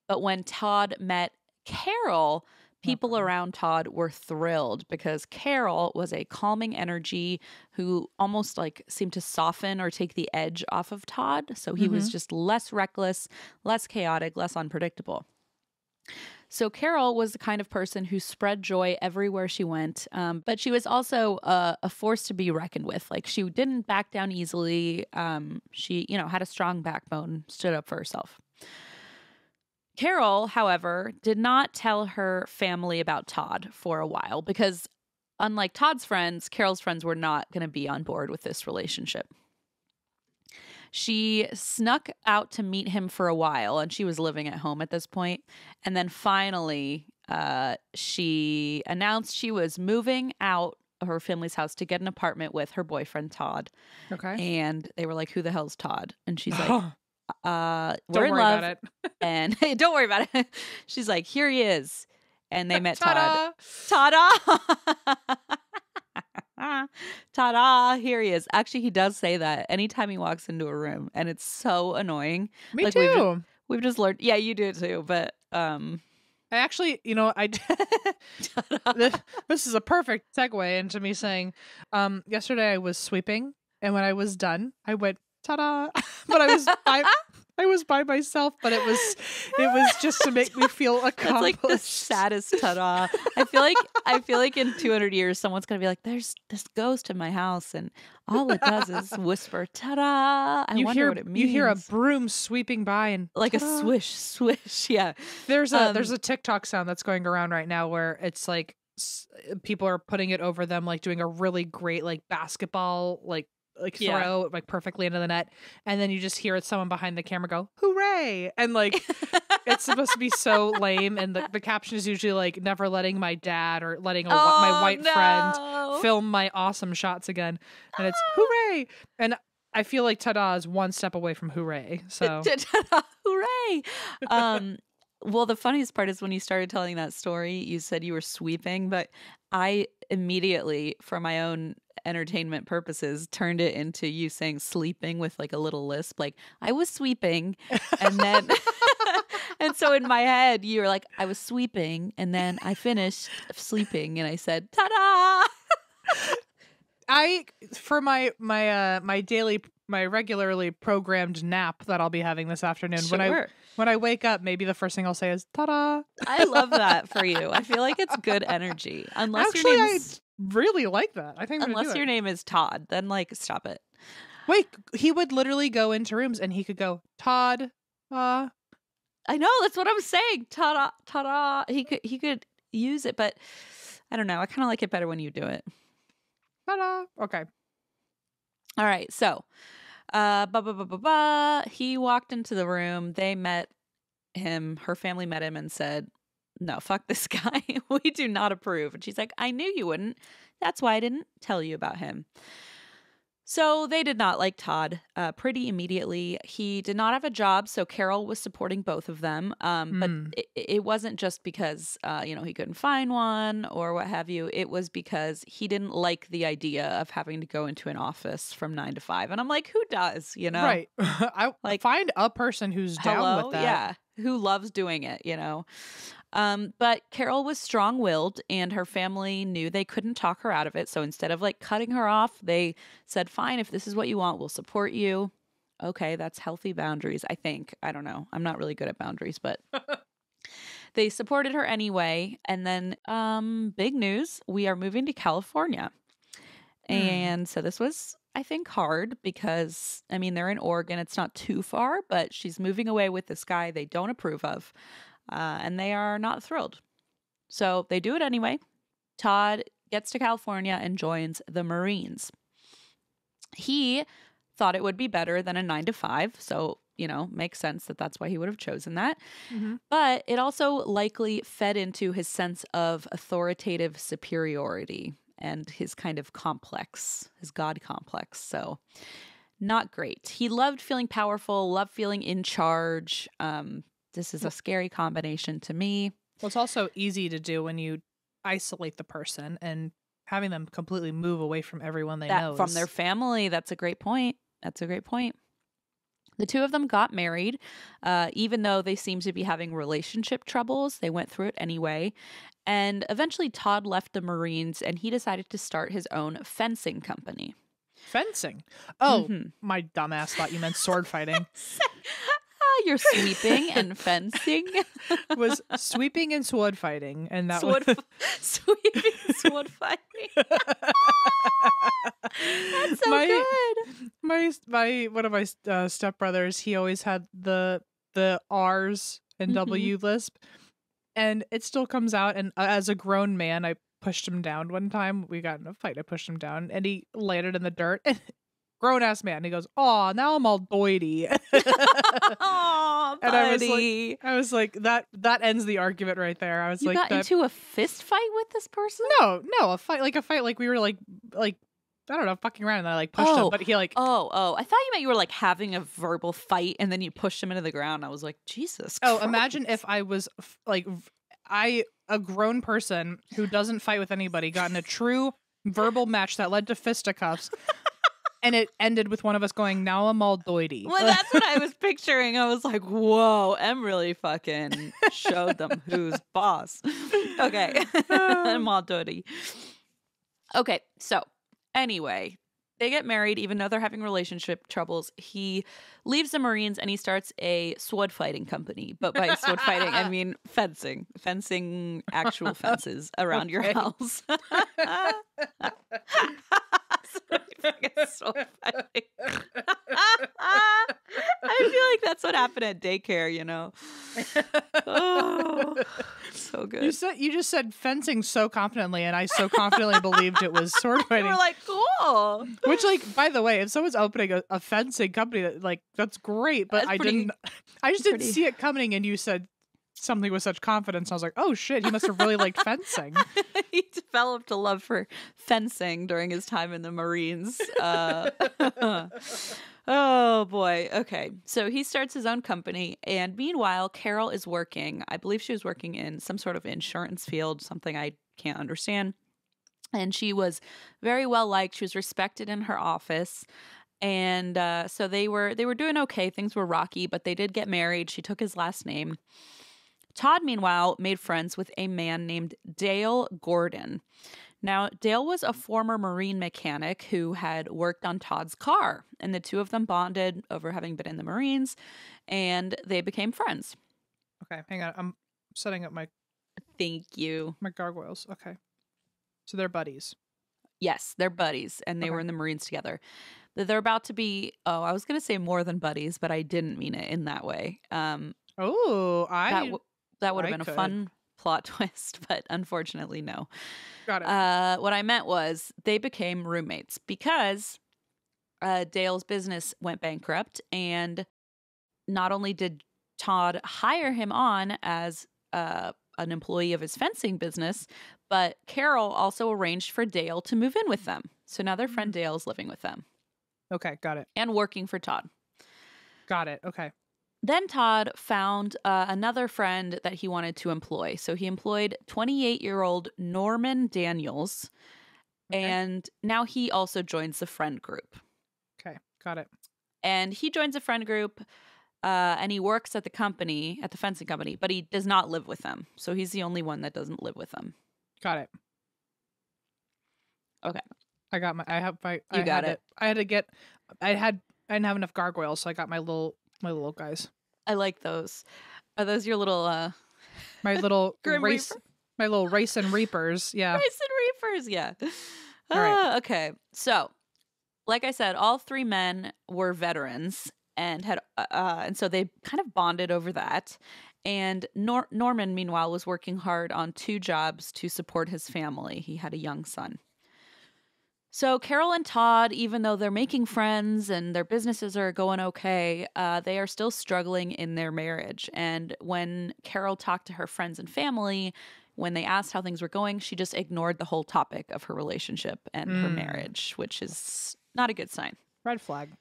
But when Todd met Carole, people around Todd were thrilled because Carole was a calming energy who almost like seemed to soften or take the edge off of Todd. So he was just less reckless, less chaotic, less unpredictable. So Carole was the kind of person who spread joy everywhere she went, but she was also a force to be reckoned with. Like she didn't back down easily. She, had a strong backbone, stood up for herself. Carole, however, did not tell her family about Todd for a while because unlike Todd's friends, Carole's friends were not going to be on board with this relationship. She snuck out to meet him for a while, and she was living at home at this point. And then finally, she announced she was moving out her family's house to get an apartment with her boyfriend Todd. Okay. And they were like, "Who the hell's Todd?" And she's like, Don't "We're in worry love." about it. And don't worry about it. She's like, "Here he is." And they met Todd. Ta-da! Ta-da! Ta-da! Here he is. Actually, he does say that anytime he walks into a room, and it's so annoying. Me like, too. We've just learned. Yeah, you do too. But I actually, this is a perfect segue into me saying, yesterday I was sweeping, and when I was done, I went ta-da. But I was by myself, but it was just to make me feel accomplished. That's like the saddest ta-da. I feel like in 200 years, someone's gonna be like, "There's this ghost in my house, and all it does is whisper ta-da." I wonder what it means. You hear a broom sweeping by and like ta-da. a swish, swish. Yeah. There's a TikTok sound that's going around right now where it's like people are putting it over them, like doing a really great like basketball throw like perfectly into the net, and then you just hear someone behind the camera go hooray, and like it's supposed to be so lame, and the caption is usually like never letting my dad or letting my white friend film my awesome shots again, and it's hooray, and I feel like ta-da is one step away from hooray. So hooray. Well, the funniest part is when you started telling that story, you said you were sweeping, but I immediately, for my own entertainment purposes, turned it into you saying sleeping with like a little lisp, like I was sweeping, and then and so in my head you were like, I was sweeping, and then I finished sleeping, and I said ta-da. For my regularly programmed nap that I'll be having this afternoon, Sure. when I wake up, maybe the first thing I'll say is ta-da. I love that for you. I feel like it's good energy. Unless Actually, your name's I really like that. I think unless your name is Todd, then like stop it. Wait, he would literally go into rooms and he could go Todd. I know, that's what I'm saying. Ta-da, ta-da. He could use it, but I don't know. I kind of like it better when you do it. Ta-da. Okay. All right. So, he walked into the room. They met him. Her family met him and said, "No, fuck this guy. We do not approve." And she's like, "I knew you wouldn't. That's why I didn't tell you about him." So they did not like Todd pretty immediately. He did not have a job, so Carole was supporting both of them. But it wasn't just because, he couldn't find one or what have you. It was because he didn't like the idea of having to go into an office from 9 to 5. And I'm like, who does, Right. I like find a person who's down with that. Yeah. Who loves doing it, But Carole was strong-willed, and her family knew they couldn't talk her out of it. So instead of like cutting her off, they said, "Fine, if this is what you want, we'll support you." Okay, that's healthy boundaries, I think. I don't know. I'm not really good at boundaries, but they supported her anyway. And then big news, we are moving to California. And so this was, I think, hard because, they're in Oregon. It's not too far, but she's moving away with this guy they don't approve of. And they are not thrilled. So they do it anyway. Todd gets to California and joins the Marines. He thought it would be better than a 9 to 5. So, makes sense that that's why he would have chosen that. Mm-hmm. But it also likely fed into his sense of authoritative superiority and his kind of complex, his God complex. So not great. He loved feeling powerful, loved feeling in charge. This is a scary combination to me. Well, it's also easy to do when you isolate the person and having them completely move away from everyone they know. From their family. That's a great point. The two of them got married, even though they seemed to be having relationship troubles. They went through it anyway. And eventually Todd left the Marines and he decided to start his own fencing company. Fencing? Oh, my dumbass thought you meant sword fighting. You're sweeping and fencing. Was sweeping and sword fighting, and that was sweeping and sword fighting. That's so good. My one of my stepbrothers, he always had the R's and W lisp, and it still comes out. And as a grown man, I pushed him down one time. We got in a fight. I pushed him down, and he landed in the dirt. grown ass man. And he goes, "Oh, now I'm all doity." Oh, And buddy. I was like, that ends the argument right there. I was You like, got into a fist fight with this person? no, a fight like we were like I don't know, fucking around, and I like pushed him, but he like Oh, I thought you meant you were like having a verbal fight and then you pushed him into the ground. I was like, Jesus Christ. oh, imagine if I was a grown person who doesn't fight with anybody got in a true verbal match that led to fisticuffs. And it ended with one of us going, "Now I'm all doity." Well, that's what I was picturing. I was like, whoa, Em really fucking showed them who's boss. Okay. I'm all dirty. Okay, so anyway, they get married even though they're having relationship troubles. He leaves the Marines and he starts a sword fighting company. But by sword fighting, I mean fencing. Fencing actual fences around your house. Sword fighting. I feel like that's what happened at daycare, you know. Oh, so good. You just said fencing so confidently, and I so confidently believed it was sword fighting. We're like, cool. Which, like, by the way, if someone's opening a fencing company, that's great. But I just didn't see it coming, and you said something with such confidence. I was like, oh shit, he must have really liked fencing. He developed a love for fencing during his time in the Marines. Oh boy. Okay. So he starts his own company, and meanwhile, Carole is working. I believe she was working in some sort of insurance field, something I can't understand. And she was very well liked. She was respected in her office. And so they were doing okay. Things were rocky, but they did get married. She took his last name. Todd, meanwhile, made friends with a man named Dale Gordon. Now, Dale was a former Marine mechanic who had worked on Todd's car, and the two of them bonded over having been in the Marines, and they became friends. Okay, hang on. I'm setting up my... Thank you. My gargoyles. Okay. So they're buddies. Yes, they're buddies, and they were in the Marines together. They're about to be, I was going to say more than buddies, but I didn't mean it in that way. That would have been a fun plot twist, but unfortunately, no. Got it. What I meant was they became roommates because Dale's business went bankrupt, and not only did Todd hire him on as an employee of his fencing business, but Carole also arranged for Dale to move in with them. So now their friend Dale's living with them. Okay, got it. And working for Todd. Got it. Okay. Then Todd found another friend that he wanted to employ. So he employed 28-year-old Norman Daniels, and now he also joins the friend group. Okay, got it. And he joins a friend group, and he works at the company, at the fencing company, but he does not live with them. So he's the only one that doesn't live with them. Got it. Okay. I got my. I have my. You got it. I didn't have enough gargoyles, so I got my little guys. I like those. Are those your little my little Grim race Reaper? My little race and reapers, yeah. Race and reapers, yeah. All right. Okay. So, like I said, all three men were veterans and had and so they kind of bonded over that. And Norman, meanwhile, was working hard on 2 jobs to support his family. He had a young son. So Carole and Todd, even though they're making friends and their businesses are going okay, they are still struggling in their marriage. And when Carole talked to her friends and family, when they asked how things were going, she just ignored the whole topic of her relationship and her marriage, which is not a good sign. Red flag.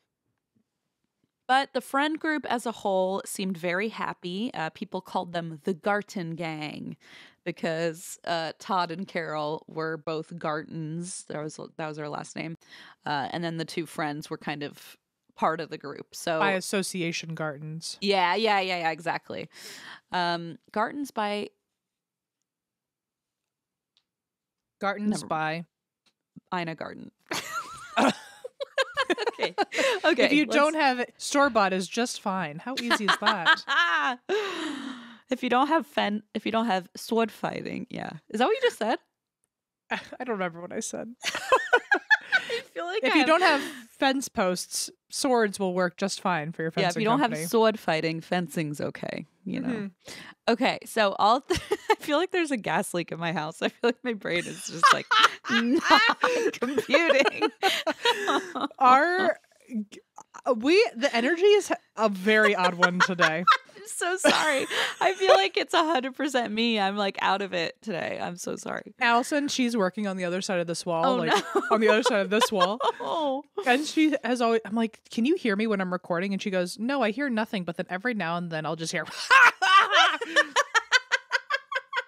But the friend group as a whole seemed very happy. People called them the Garton Gang because Todd and Carole were both Gartons. That was their last name. And then the 2 friends were kind of part of the group. So by association, Gartons. Yeah, exactly. Gartons by... Gartons by... Ina Garten. Okay. If you don't have it, store-bought is just fine. How easy is that? If you don't have sword fighting, yeah. Is that what you just said? I don't remember what I said. I feel like if you don't have fence posts, swords will work just fine for your fencing. Yeah, if you don't company. have sword fighting, fencing's okay. You know. Okay, so I feel like there's a gas leak in my house. I feel like my brain is just like not computing. The energy is a very odd one today. I'm so sorry. I feel like it's 100% me. I'm like out of it today. I'm so sorry. Allison, she's working on the other side of this wall, Oh, like no. on the other side of this wall. Oh. And she has always, I'm like, can you hear me when I'm recording? And she goes, no, I hear nothing. But then every now and then I'll just hear,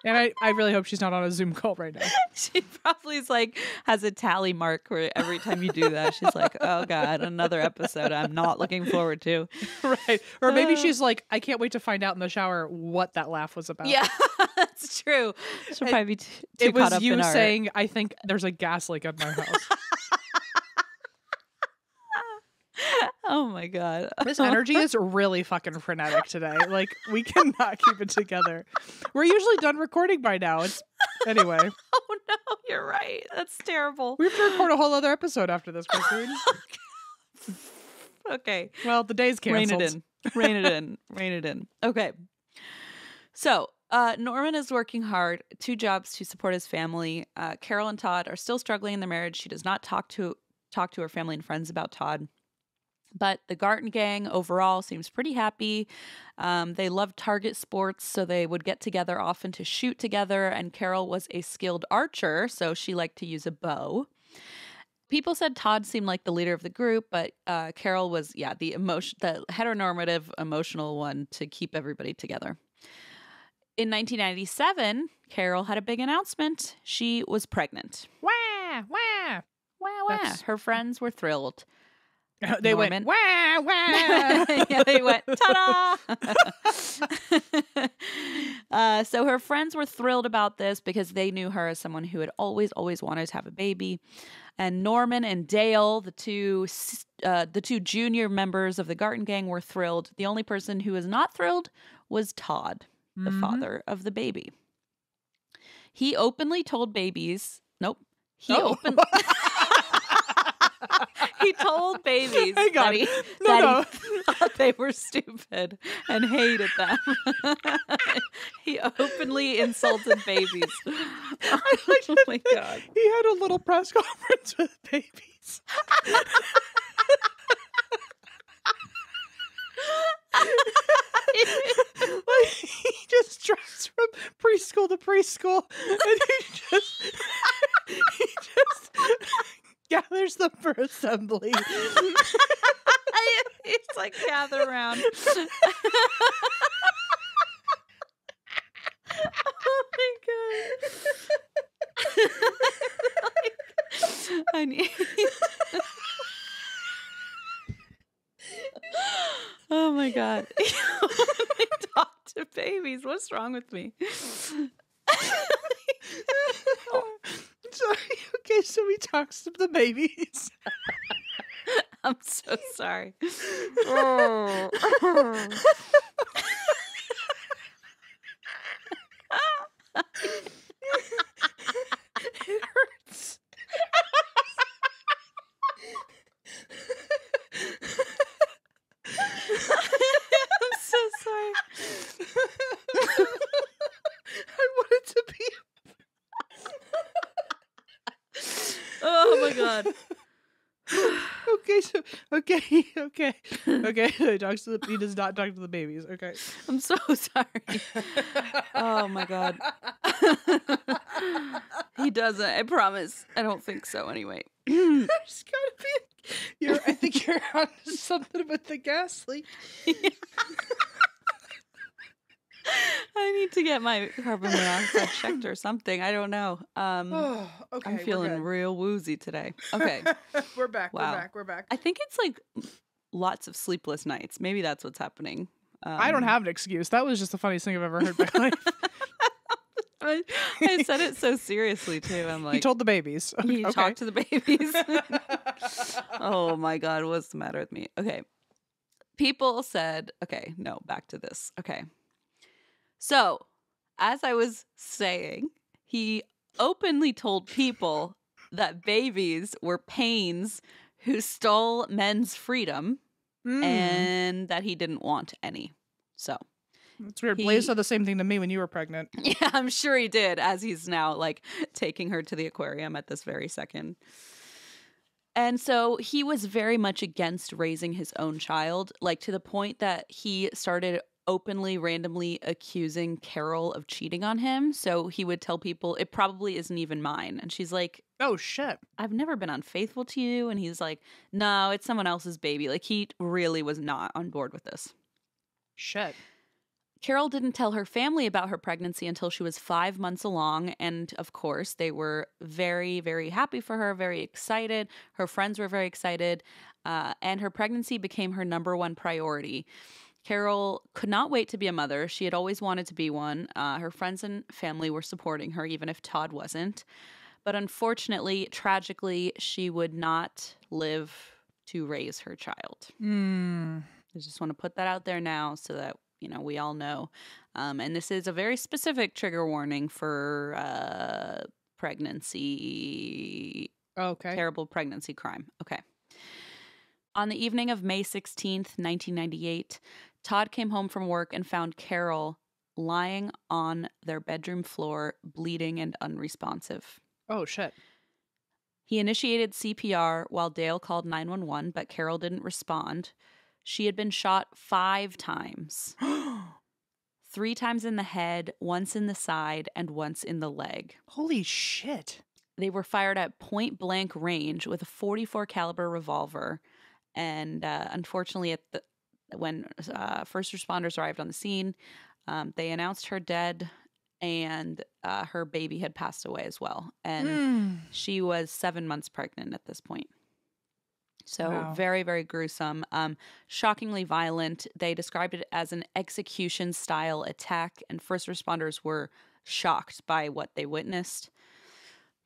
and I really hope she's not on a Zoom call right now. She probably is like, has a tally mark where every time you do that, she's like, oh God, another episode I'm not looking forward to. Right. Or maybe she's like, I can't wait to find out in the shower what that laugh was about. Yeah, that's true. She'll probably be too It caught was up you in our... saying, I think there's a gas leak at my house. Oh my God. This energy is really fucking frenetic today. Like, we cannot keep it together. We're usually done recording by now. Anyway. Oh no, you're right. That's terrible. We have to record a whole other episode after this, Christine. Okay. Well, the day's canceled. Rein it in. Rein it in. Rein it in. Okay. So, Norman is working hard, 2 jobs to support his family. Carole and Todd are still struggling in their marriage. She does not talk to her family and friends about Todd. But the Garton gang overall seems pretty happy. They loved target sports, so they would get together often to shoot together. And Carole was a skilled archer, so she liked to use a bow. People said Todd seemed like the leader of the group, but Carole was, the heteronormative, emotional one to keep everybody together. In 1997, Carole had a big announcement. She was pregnant. Wah, wah. Wah, wah. Her friends were thrilled. They Norman. went, wah, wah. Yeah, they went, ta-da! So her friends were thrilled about this because they knew her as someone who had always wanted to have a baby. And Norman and Dale, the two junior members of the Garton gang, were thrilled. The only person who was not thrilled was Todd, the father of the baby. He openly told babies, he told babies that he thought they were stupid and hated them. He openly insulted babies. Oh my God. He had a little press conference with babies. Like, he just drives from preschool to preschool, and he just gathers them for assembly. It's like, gather around. Oh my God. I need. Oh my God. I talk to babies. What's wrong with me? Sorry. Okay, so he talks to the babies. I'm so sorry. Oh. It hurts. I'm so sorry. I wanted to be. Oh my God. Okay. He does not talk to the babies. Okay. I'm so sorry. Oh my God. He doesn't. I promise. I don't think so anyway. There's gotta be I think you're onto something with the gas leak. Yeah. I need to get my carbon monoxide checked or something. I don't know. Okay. I'm feeling real woozy today. Okay. We're back. Wow. We're back. I think it's like lots of sleepless nights. Maybe that's what's happening. I don't have an excuse. That was just the funniest thing I've ever heard in my life. I said it so seriously too. I'm like, he told the babies. He Okay. talked to the babies. Oh my God, what's the matter with me? Okay. People said, okay, no, back to this. Okay. So, as I was saying, he openly told people that babies were pains who stole men's freedom and that he didn't want any. So. It's weird. Blaze said the same thing to me when you were pregnant. Yeah, I'm sure he did, as he's now like taking her to the aquarium at this very second. And so he was very much against raising his own child, like to the point that he started openly, randomly accusing Carole of cheating on him. So he would tell people, it probably isn't even mine. And she's like, Oh, shit. I've never been unfaithful to you. And he's like, no, it's someone else's baby. Like, he really was not on board with this. Shit. Carole didn't tell her family about her pregnancy until she was 5 months along. And of course, they were very, very happy for her, very excited. Her friends were very excited. And her pregnancy became her number one priority. Carole could not wait to be a mother. She had always wanted to be one. Her friends and family were supporting her, even if Todd wasn't. But unfortunately, tragically, she would not live to raise her child. I just want to put that out there now so that we all know. And this is a very specific trigger warning for pregnancy. Okay. Terrible pregnancy crime. Okay. On the evening of May 16th, 1998, Todd came home from work and found Carole lying on their bedroom floor, bleeding and unresponsive. Oh, shit. He initiated CPR while Dale called 911, but Carole didn't respond. She had been shot 5 times. 3 times in the head, once in the side, and once in the leg. Holy shit. They were fired at point blank range with a .44 caliber revolver. And unfortunately, when first responders arrived on the scene, they announced her dead, and her baby had passed away as well. And she was 7 months pregnant at this point. So wow. Very, very gruesome, shockingly violent. They described it as an execution-style attack, and first responders were shocked by what they witnessed.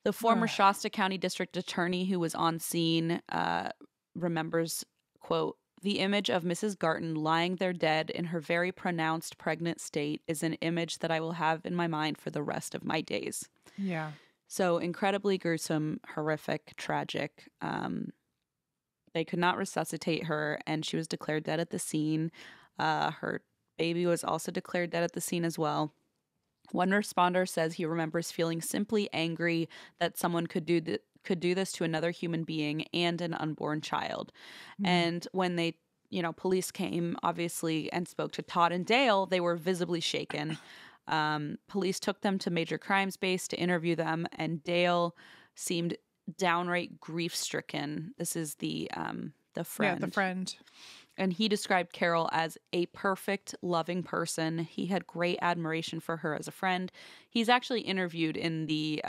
The former Shasta County District Attorney who was on scene remembers, quote, "The image of Mrs. Garton lying there dead in her very pronounced pregnant state is an image that I will have in my mind for the rest of my days." Yeah. So incredibly gruesome, horrific, tragic. They could not resuscitate her, and she was declared dead at the scene. Her baby was also declared dead at the scene as well. One responder says he remembers feeling simply angry that someone could do this to another human being and an unborn child. And when they, police came, obviously, and spoke to Todd and Dale, they were visibly shaken. Police took them to Major Crimes Base to interview them, and Dale seemed downright grief-stricken. This is the friend. Yeah, the friend. And he described Carole as a perfect, loving person. He had great admiration for her as a friend. He's actually interviewed in the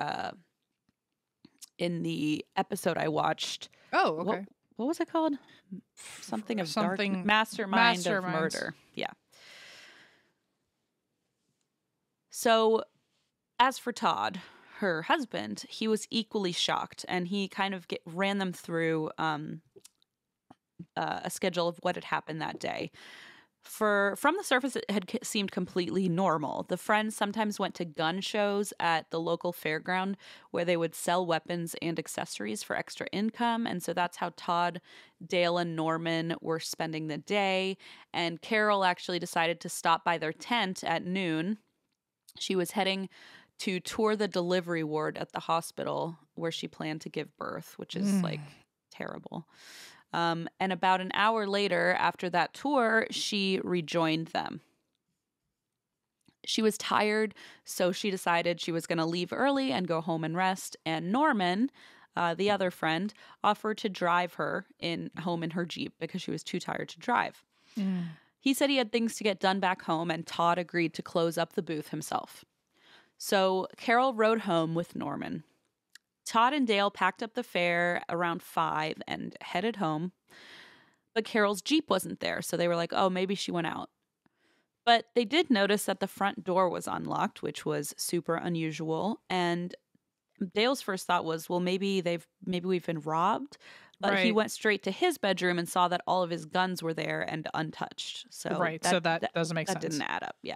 episode I watched. Oh, okay. What was it called? Something of dark mastermind of murder. Yeah. So, as for Todd, her husband, he was equally shocked, and he kind of ran them through a schedule of what had happened that day. From the surface, it had seemed completely normal. The friends sometimes went to gun shows at the local fairground where they would sell weapons and accessories for extra income. And so that's how Todd, Dale, and Norman were spending the day. And Carole actually decided to stop by their tent at noon. She was heading to tour the delivery ward at the hospital where she planned to give birth, which is terrible. And about an hour later, after that tour, she rejoined them. She was tired, so she decided she was going to leave early and go home and rest. And Norman, the other friend, offered to drive her home in her Jeep because she was too tired to drive. He said he had things to get done back home, and Todd agreed to close up the booth himself. So Carole rode home with Norman. Todd and Dale packed up the fare around 5 and headed home. But Carole's Jeep wasn't there, so they were like, oh, maybe she went out. But they did notice that the front door was unlocked, which was super unusual. And Dale's first thought was, well, maybe we've been robbed. But he went straight to his bedroom and saw that all of his guns were there and untouched. So that doesn't make sense. That didn't add up, yeah.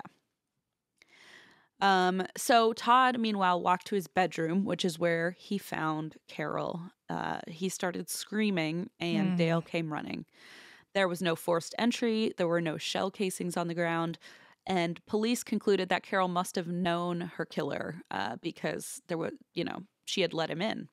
So Todd, meanwhile, walked to his bedroom, which is where he found Carole. He started screaming, and Dale came running. There was no forced entry. There were no shell casings on the ground. And police concluded that Carole must have known her killer because she had let him in.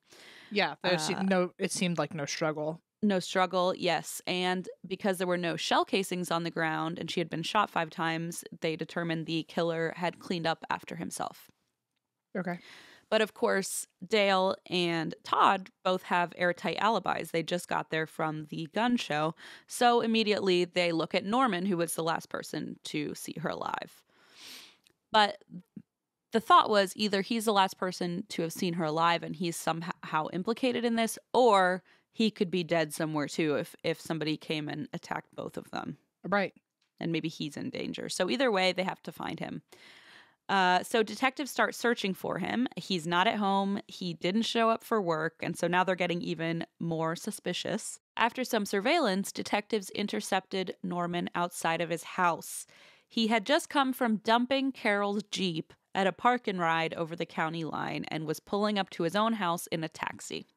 Yeah, it seemed like no struggle. No struggle, yes. And because there were no shell casings on the ground and she had been shot 5 times, they determined the killer had cleaned up after himself. Okay. But of course, Dale and Todd both have airtight alibis. They just got there from the gun show. So immediately they look at Norman, who was the last person to see her alive. But the thought was either he's the last person to have seen her alive and he's somehow implicated in this, or he could be dead somewhere too if somebody came and attacked both of them. Right. And maybe he's in danger. So either way, they have to find him. So detectives start searching for him. He's not at home. He didn't show up for work. And so now they're getting even more suspicious. After some surveillance, detectives intercepted Norman outside of his house. He had just come from dumping Carole's Jeep at a park and ride over the county line and was pulling up to his own house in a taxi.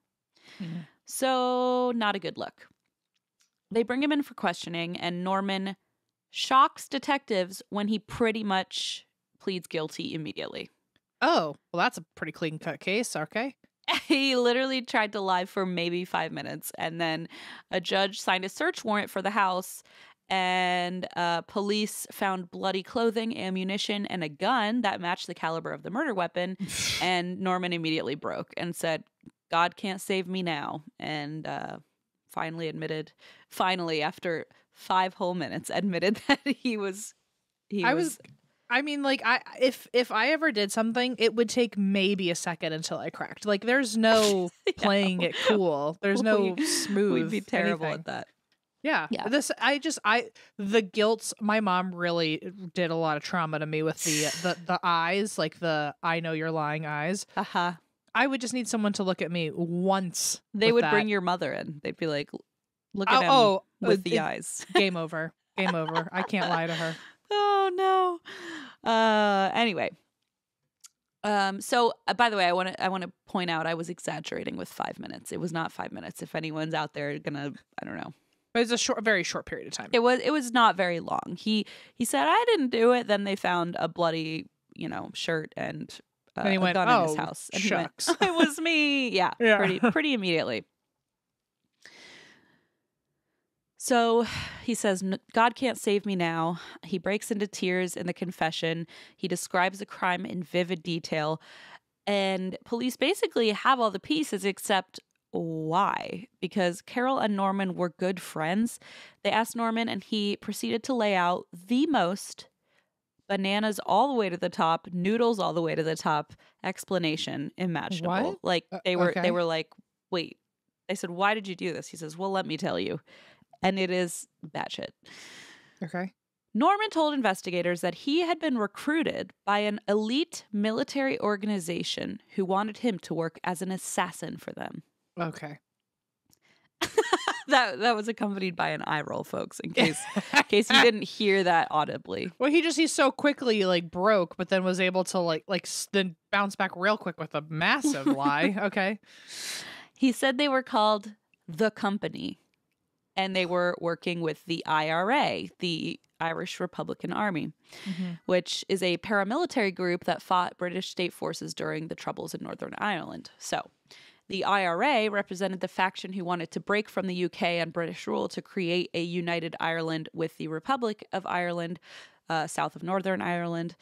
Mm-hmm. So not a good look. They bring him in for questioning, and Norman shocks detectives when he pretty much pleads guilty immediately. Oh, well, that's a pretty clean-cut case. Okay. He literally tried to lie for maybe 5 minutes, and then a judge signed a search warrant for the house, and police found bloody clothing, ammunition, and a gun that matched the caliber of the murder weapon, and Norman immediately broke and said, "God can't save me now," and finally, after 5 whole minutes, admitted that I mean, like, if I ever did something, it would take maybe a second until I cracked. Like, there's no playing it cool. There's no smooth. We'd be terrible anything. at that. Yeah. The guilt, my mom really did a lot of trauma to me with the eyes, like the "I know you're lying" eyes. Uh-huh. I would just need someone to look at me once. They would bring your mother in. They'd be like, "Look at him with the eyes." Game over. Game over. I can't lie to her. Oh no. Anyway. So by the way, I want to point out I was exaggerating with 5 minutes. It was not 5 minutes. If anyone's out there gonna, I don't know. But it's a very short period of time. It was not very long. He said, "I didn't do it." Then they found a bloody, shirt and he went, a gun in his house. And shucks. He went, "It was me." Yeah. Pretty immediately. So he says, "God can't save me now." He breaks into tears in the confession. He describes the crime in vivid detail. And police basically have all the pieces except why? Because Carole and Norman were good friends. They asked Norman, and he proceeded to lay out the most bananas all the way to the top, noodles all the way to the top explanation imaginable. What? Like they were like, "Wait." They said, "Why did you do this?" He says, "Well, let me tell you." And it is batshit. Okay. Norman told investigators that he had been recruited by an elite military organization who wanted him to work as an assassin for them. Okay. That was accompanied by an eye roll, folks, in case you didn't hear that audibly. Well, he's so quickly broke, but then was able to then bounce back real quick with a massive lie. Okay. He said they were called The Company, and they were working with the IRA, the Irish Republican Army, which is a paramilitary group that fought British state forces during the Troubles in Northern Ireland. So the IRA represented the faction who wanted to break from the UK and British rule to create a united Ireland with the Republic of Ireland, south of Northern Ireland.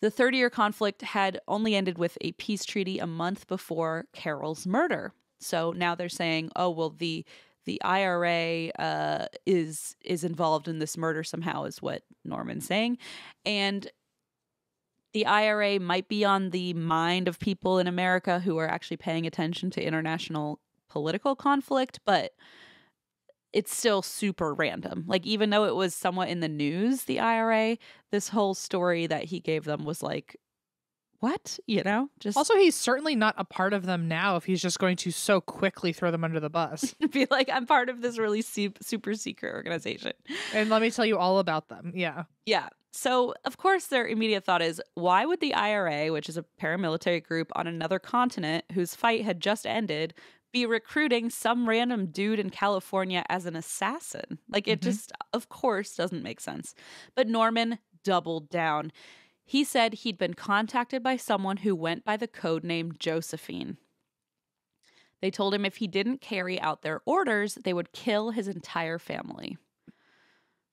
The 30-year conflict had only ended with a peace treaty a month before Carole's murder. So now they're saying, "Oh, well, the IRA is involved in this murder somehow," is what Norman's saying. And the IRA might be on the mind of people in America who are actually paying attention to international political conflict, but it's still super random. Like, even though it was somewhat in the news, the IRA, this whole story that he gave them was like, what? Just also, he's certainly not a part of them now if he's just going to so quickly throw them under the bus. Be like, "I'm part of this really super secret organization. And let me tell you all about them." Yeah. Yeah. So, of course, their immediate thought is, why would the IRA, which is a paramilitary group on another continent whose fight had just ended, be recruiting some random dude in California as an assassin? Like, it just, of course, doesn't make sense. But Norman doubled down. He said he'd been contacted by someone who went by the code name Josephine. They told him if he didn't carry out their orders, they would kill his entire family.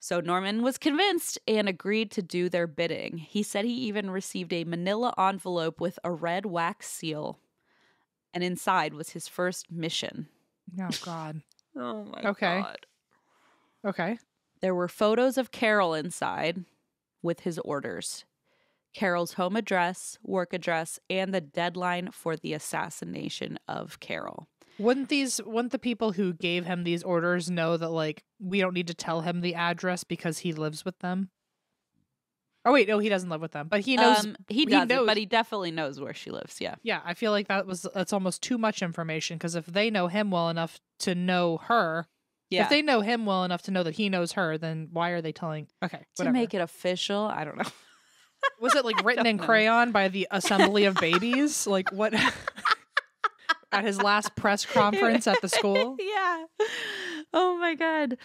So Norman was convinced and agreed to do their bidding. He said he even received a manila envelope with a red wax seal. And inside was his first mission. Oh, God. Oh, my Okay. God. Okay. There were photos of Carole inside with his orders. Carole's home address, work address, and the deadline for the assassination of Carole. Wouldn't the people who gave him these orders know that, like, we don't need to tell him the address because he lives with them? Oh, wait, no, he doesn't live with them, but he knows. He doesn't, but he definitely knows where she lives, yeah. Yeah, I feel like that's almost too much information, because if they know him well enough to know her, if they know him well enough to know that he knows her, then why are they telling? Okay, whatever. To make it official, I don't know. Was it, like, written in crayon by the Assembly of Babies? Like, what? At his last press conference at the school? Yeah. Oh, my God.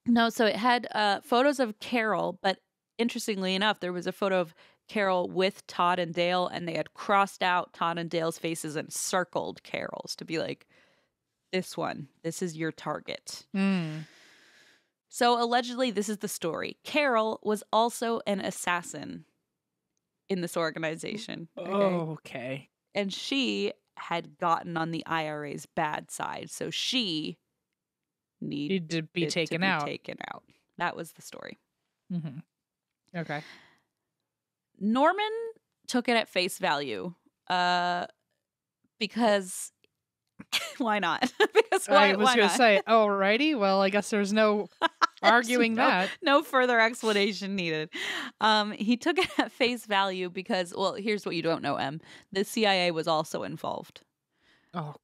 No, so it had photos of Carole, but interestingly enough, there was a photo of Carole with Todd and Dale, and they had crossed out Todd and Dale's faces and circled Carole's to be like, this is your target. So allegedly, this is the story. Carole was also an assassin in this organization. Okay. And she had gotten on the IRA's bad side, so she needed to be taken out. That was the story. Mm-hmm. Okay. Norman took it at face value because why not? Because I was going to say, alrighty, well, I guess there's no arguing that. No further explanation needed. He took it at face value because, well, here's what you don't know, Em. The CIA was also involved. Oh,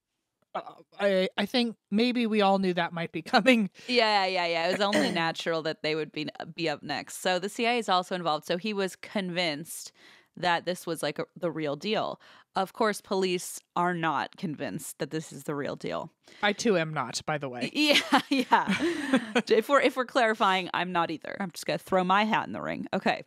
I think maybe we all knew that might be coming. Yeah. It was only natural that they would be up next. So the CIA is also involved. So he was convinced that this was like the real deal. Of course, police are not convinced that this is the real deal. I too am not, by the way. Yeah. If we're clarifying, I'm not either. I'm just gonna throw my hat in the ring. Okay.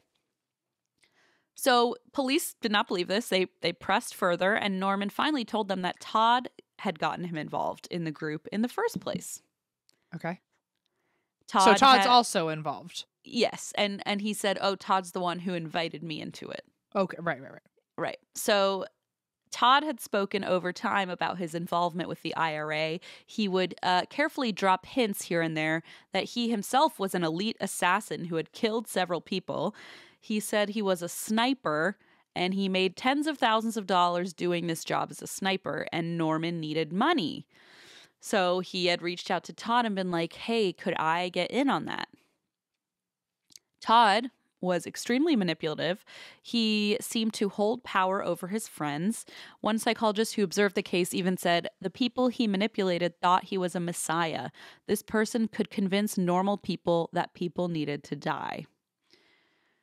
So police did not believe this. They pressed further, and Norman finally told them that Todd had gotten him involved in the group in the first place. Okay. Todd's also involved. Yes, and he said, "Oh, Todd's the one who invited me into it." Okay, right. So Todd had spoken over time about his involvement with the IRA. He would carefully drop hints here and there that he himself was an elite assassin who had killed several people. He said he was a sniper, and he made tens of thousands of dollars doing this job as a sniper, and Norman needed money. So he had reached out to Todd and been like, hey, could I get in on that? Todd was extremely manipulative. He seemed to hold power over his friends. One psychologist who observed the case even said, the people he manipulated thought he was a messiah. This person could convince normal people that people needed to die.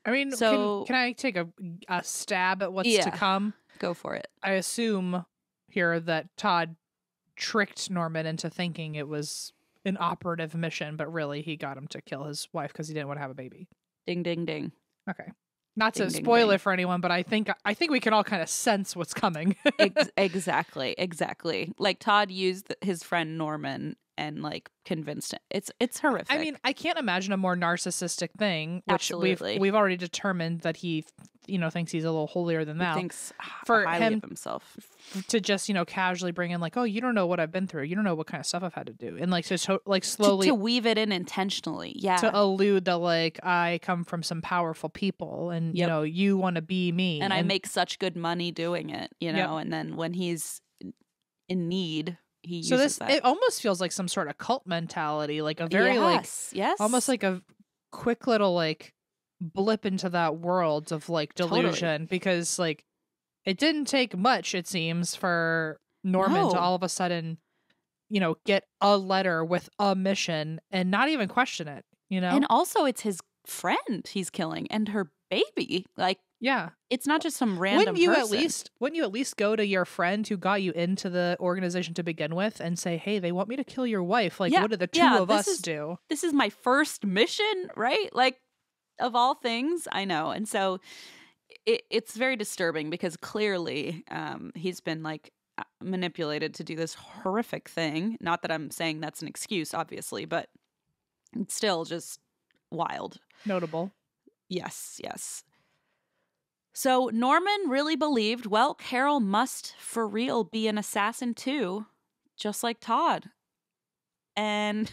I mean, so, can I take a stab at what's to come? Go for it. I assume here that Todd tricked Norman into thinking it was an operative mission, but really he got him to kill his wife because he didn't want to have a baby. Ding, ding, ding. Okay. Not to spoil it for anyone, but I think we can all kind of sense what's coming. Exactly. Like Todd used his friend Norman and like convinced him. It's horrific. I mean, I can't imagine a more narcissistic thing, which Absolutely. we've already determined that he thinks he's a little holier than thou. He thinks for highly him of himself. To just casually bring in like, oh, you don't know what I've been through, you don't know what kind of stuff I've had to do, and like just like slowly to weave it in intentionally, to allude that like I come from some powerful people, and you want to be me, and I make such good money doing it, and then when he's in need. He uses that. It almost feels like some sort of cult mentality, like a very almost like a quick little like blip into that world of like delusion, because like it didn't take much, it seems, for Norman to all of a sudden, get a letter with a mission and not even question it, And also it's his friend he's killing and her baby. Like, yeah, it's not just some random person. Wouldn't you at least go to your friend who got you into the organization to begin with and say, hey, they want me to kill your wife. Like, what did the two of us do? This is my first mission, right? Like, of all things, I know. And so it's very disturbing because clearly he's been like manipulated to do this horrific thing. Not that I'm saying that's an excuse, obviously, but it's still just wild. Notable. Yes, yes. So Norman really believed, well, Carole must for real be an assassin too, just like Todd. And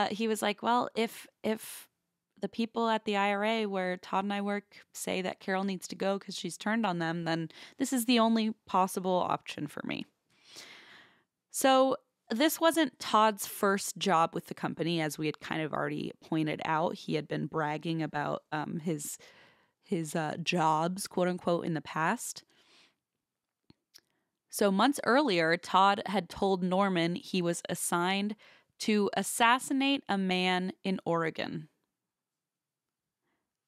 he was like, well, if the people at the IRA where Todd and I work say that Carole needs to go because she's turned on them, then this is the only possible option for me. So this wasn't Todd's first job with the company, as we had kind of already pointed out. He had been bragging about his jobs, quote unquote, in the past. So months earlier, Todd had told Norman he was assigned to assassinate a man in Oregon.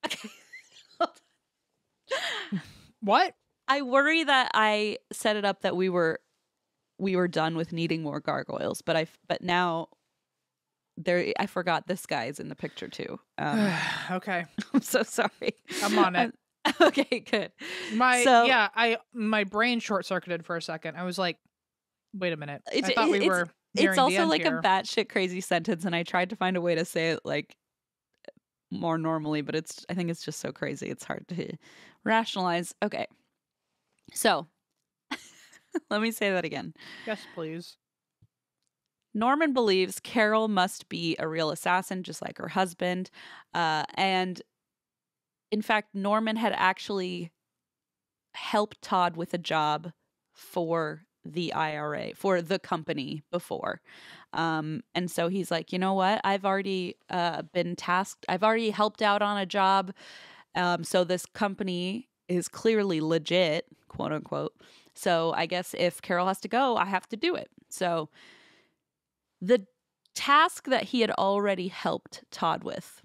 Okay. What? I worry that I set it up that we were done with needing more gargoyles, but now I forgot this guy's in the picture too. Okay. I'm so sorry. I'm on it. Okay, good. My brain short circuited for a second. I was like, wait a minute. I thought we were nearing It's also the end like here. a batshit crazy sentence, and I tried to find a way to say it like more normally, but I think it's just so crazy. It's hard to rationalize. Okay. So let me say that again. Yes, please. Norman believes Carole must be a real assassin, just like her husband. And in fact, Norman had actually helped Todd with a job for the IRA, for the company before. And so he's like, you know what? I've already been tasked. I've already helped out on a job. So this company is clearly legit, quote unquote. So I guess if Carole has to go, I have to do it. So the task that he had already helped Todd with,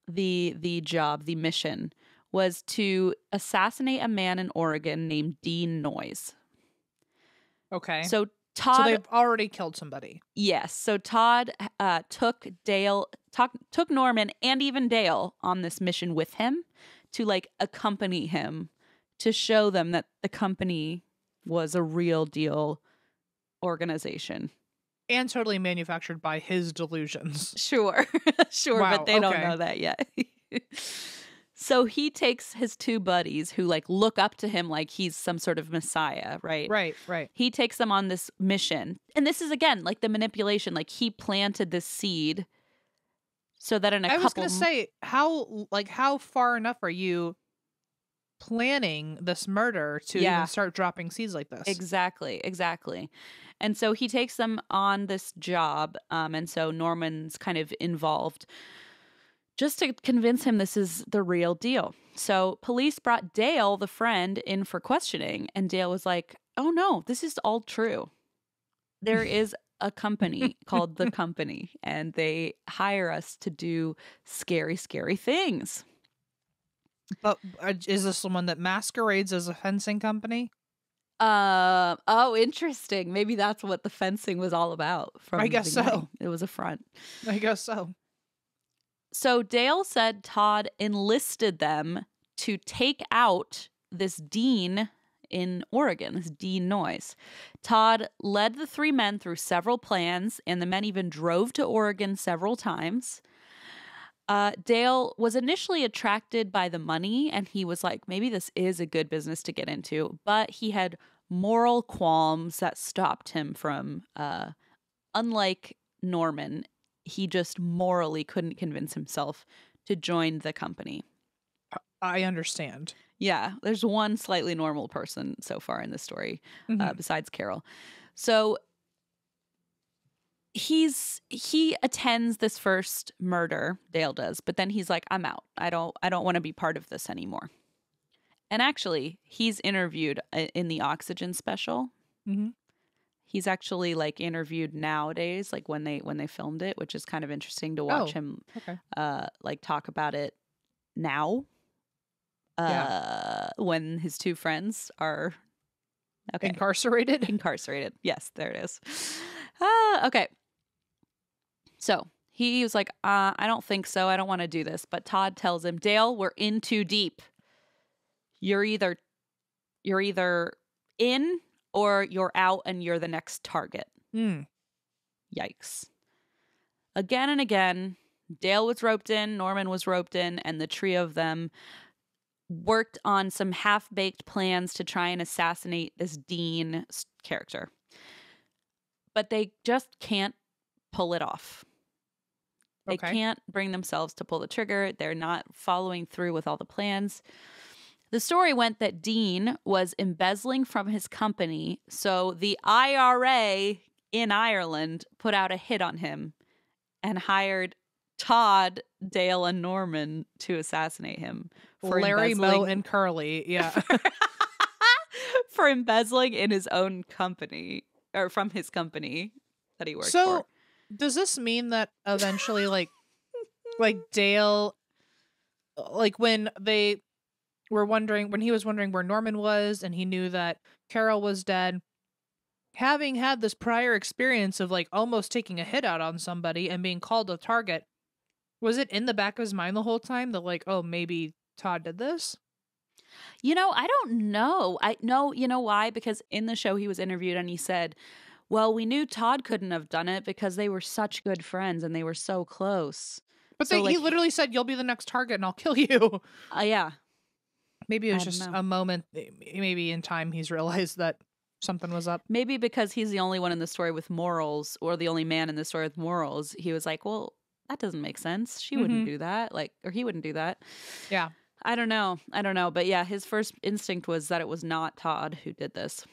the job, the mission, was to assassinate a man in Oregon named Dean Noyes. Okay. So So they've already killed somebody. Yes. So Todd took Norman and even Dale on this mission with him to like accompany him to show them that the company was a real deal organization. And totally manufactured by his delusions. Sure. Sure. Wow, But they don't know that yet. So he takes his two buddies who like look up to him like he's some sort of messiah, right? Right. He takes them on this mission. And this is again like the manipulation, like he planted this seed so that in a couple I was going to say how far enough are you planning this murder to even start dropping seeds like this? Exactly. And so he takes them on this job, and so Norman's kind of involved just to convince him this is the real deal. So police brought Dale, the friend, in for questioning, and Dale was like, oh no, this is all true. There is a company called The Company, and they hire us to do scary, scary things. But is this someone that masquerades as a fencing company? Oh, interesting. Maybe that's what the fencing was all about. I guess so. It was a front. I guess so. So Dale said Todd enlisted them to take out this Dean in Oregon, this Dean Noyes. Todd led the three men through several plans, and the men even drove to Oregon several times. Dale was initially attracted by the money, and he was like, maybe this is a good business to get into, but he had moral qualms that stopped him from, unlike Norman, he just morally couldn't convince himself to join the company. I understand. Yeah, there's one slightly normal person so far in this story, besides Carole. So he attends this first murder, Dale does, but then he's like, I'm out. I don't want to be part of this anymore. And actually, he's interviewed in the Oxygen special. Mm-hmm. He's actually like interviewed nowadays, like when they filmed it, which is kind of interesting to watch him like talk about it now. When his two friends are incarcerated. Yes, there it is. Okay. So he was like, I don't think so. I don't want to do this. But Todd tells him, Dale, we're in too deep. You're either in or you're out and you're the next target. Mm. Yikes. Again and again, Dale was roped in, Norman was roped in, and the trio of them worked on some half-baked plans to try and assassinate this Dean character. But they just can't pull it off. They can't bring themselves to pull the trigger. They're not following through with all the plans. The story went that Dean was embezzling from his company, so the IRA in Ireland put out a hit on him and hired Todd, Dale, and Norman to assassinate him. For Larry, Moe, and Curly, yeah. For embezzling in his own company, or from his company that he worked for. So, does this mean that eventually, like Dale, like when they were wondering, when he was wondering where Norman was and he knew that Carole was dead, having had this prior experience of like almost taking a hit out on somebody and being called a target, was it in the back of his mind the whole time that like, oh, maybe Todd did this? You know, I don't know. I know, you know why? Because in the show he was interviewed and he said, well, we knew Todd couldn't have done it because they were such good friends and they were so close. But so, he literally said, you'll be the next target and I'll kill you. Yeah. Maybe it was just a moment, maybe in time he's realized that something was up. Maybe because he's the only one in the story with morals, or the only man in the story with morals. He was like, well, that doesn't make sense. She wouldn't do that. Or he wouldn't do that. Yeah. I don't know. But yeah, his first instinct was that it was not Todd who did this.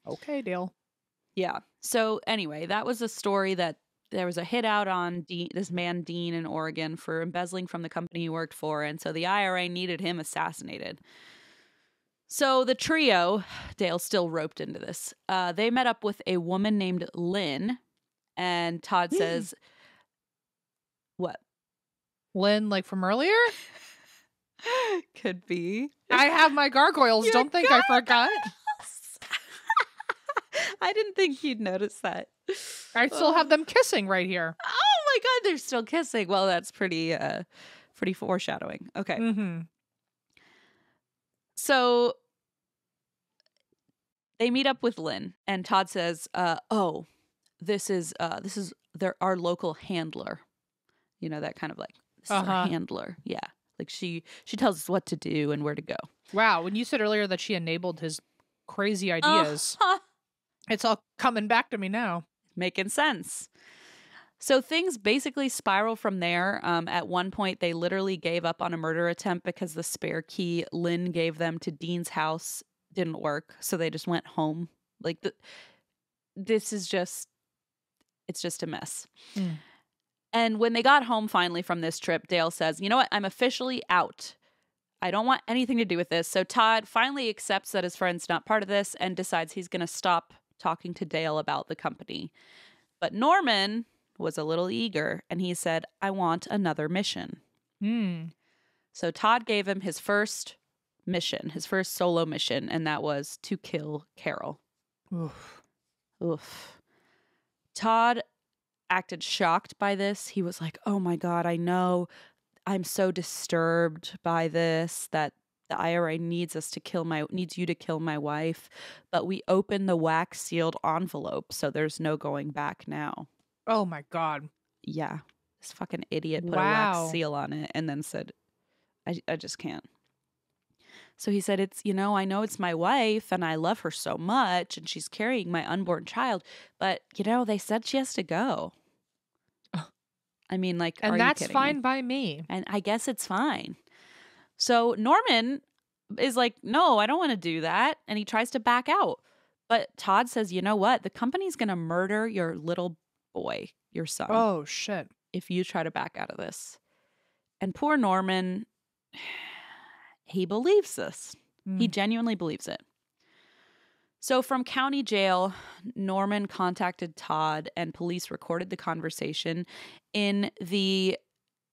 Okay, Dale. Yeah. So anyway, that was a story that there was a hit out on this man, Dean, in Oregon for embezzling from the company he worked for. And so the IRA needed him assassinated. So the trio, Dale's still roped into this. They met up with a woman named Lynn. And Todd says, what? Lynn, like from earlier? Could be. I have my gargoyles. Don't think I forgot. I didn't think you'd notice that. I still have them kissing right here. Oh my God, they're still kissing. Well, that's pretty foreshadowing. Okay. Mm-hmm. So they meet up with Lynn, and Todd says, "Oh, this is our local handler. You know, that kind of like, this is our handler. Yeah, like she tells us what to do and where to go." Wow, when you said earlier that she enabled his crazy ideas, it's all coming back to me now. Making sense. So things basically spiral from there. At one point, they literally gave up on a murder attempt because the spare key Lynn gave them to Dean's house didn't work. So they just went home. Like, it's just a mess. Mm. And when they got home finally from this trip, Dale says, you know what? I'm officially out. I don't want anything to do with this. So Todd finally accepts that his friend's not part of this and decides he's going to stop talking to Dale about the company. But Norman was a little eager, and he said, I want another mission. So Todd gave him his first mission, his first solo mission, and that was to kill Carole. Oof. Todd acted shocked by this. He was like, oh my God, I know. I'm so disturbed by this, that the IRA needs you to kill my wife, but we opened the wax sealed envelope, so there's no going back now. Oh my God. Yeah. This fucking idiot put a wax seal on it and then said, I just can't. So he said, I know it's my wife and I love her so much and she's carrying my unborn child, but they said she has to go. I mean, like, and that's fine by me. And I guess it's fine. So Norman is like, no, I don't want to do that. And he tries to back out. But Todd says, you know what? The company's going to murder your little boy, your son. Oh, shit. If you try to back out of this. And poor Norman, he believes this. He genuinely believes it. So from county jail, Norman contacted Todd and police recorded the conversation in the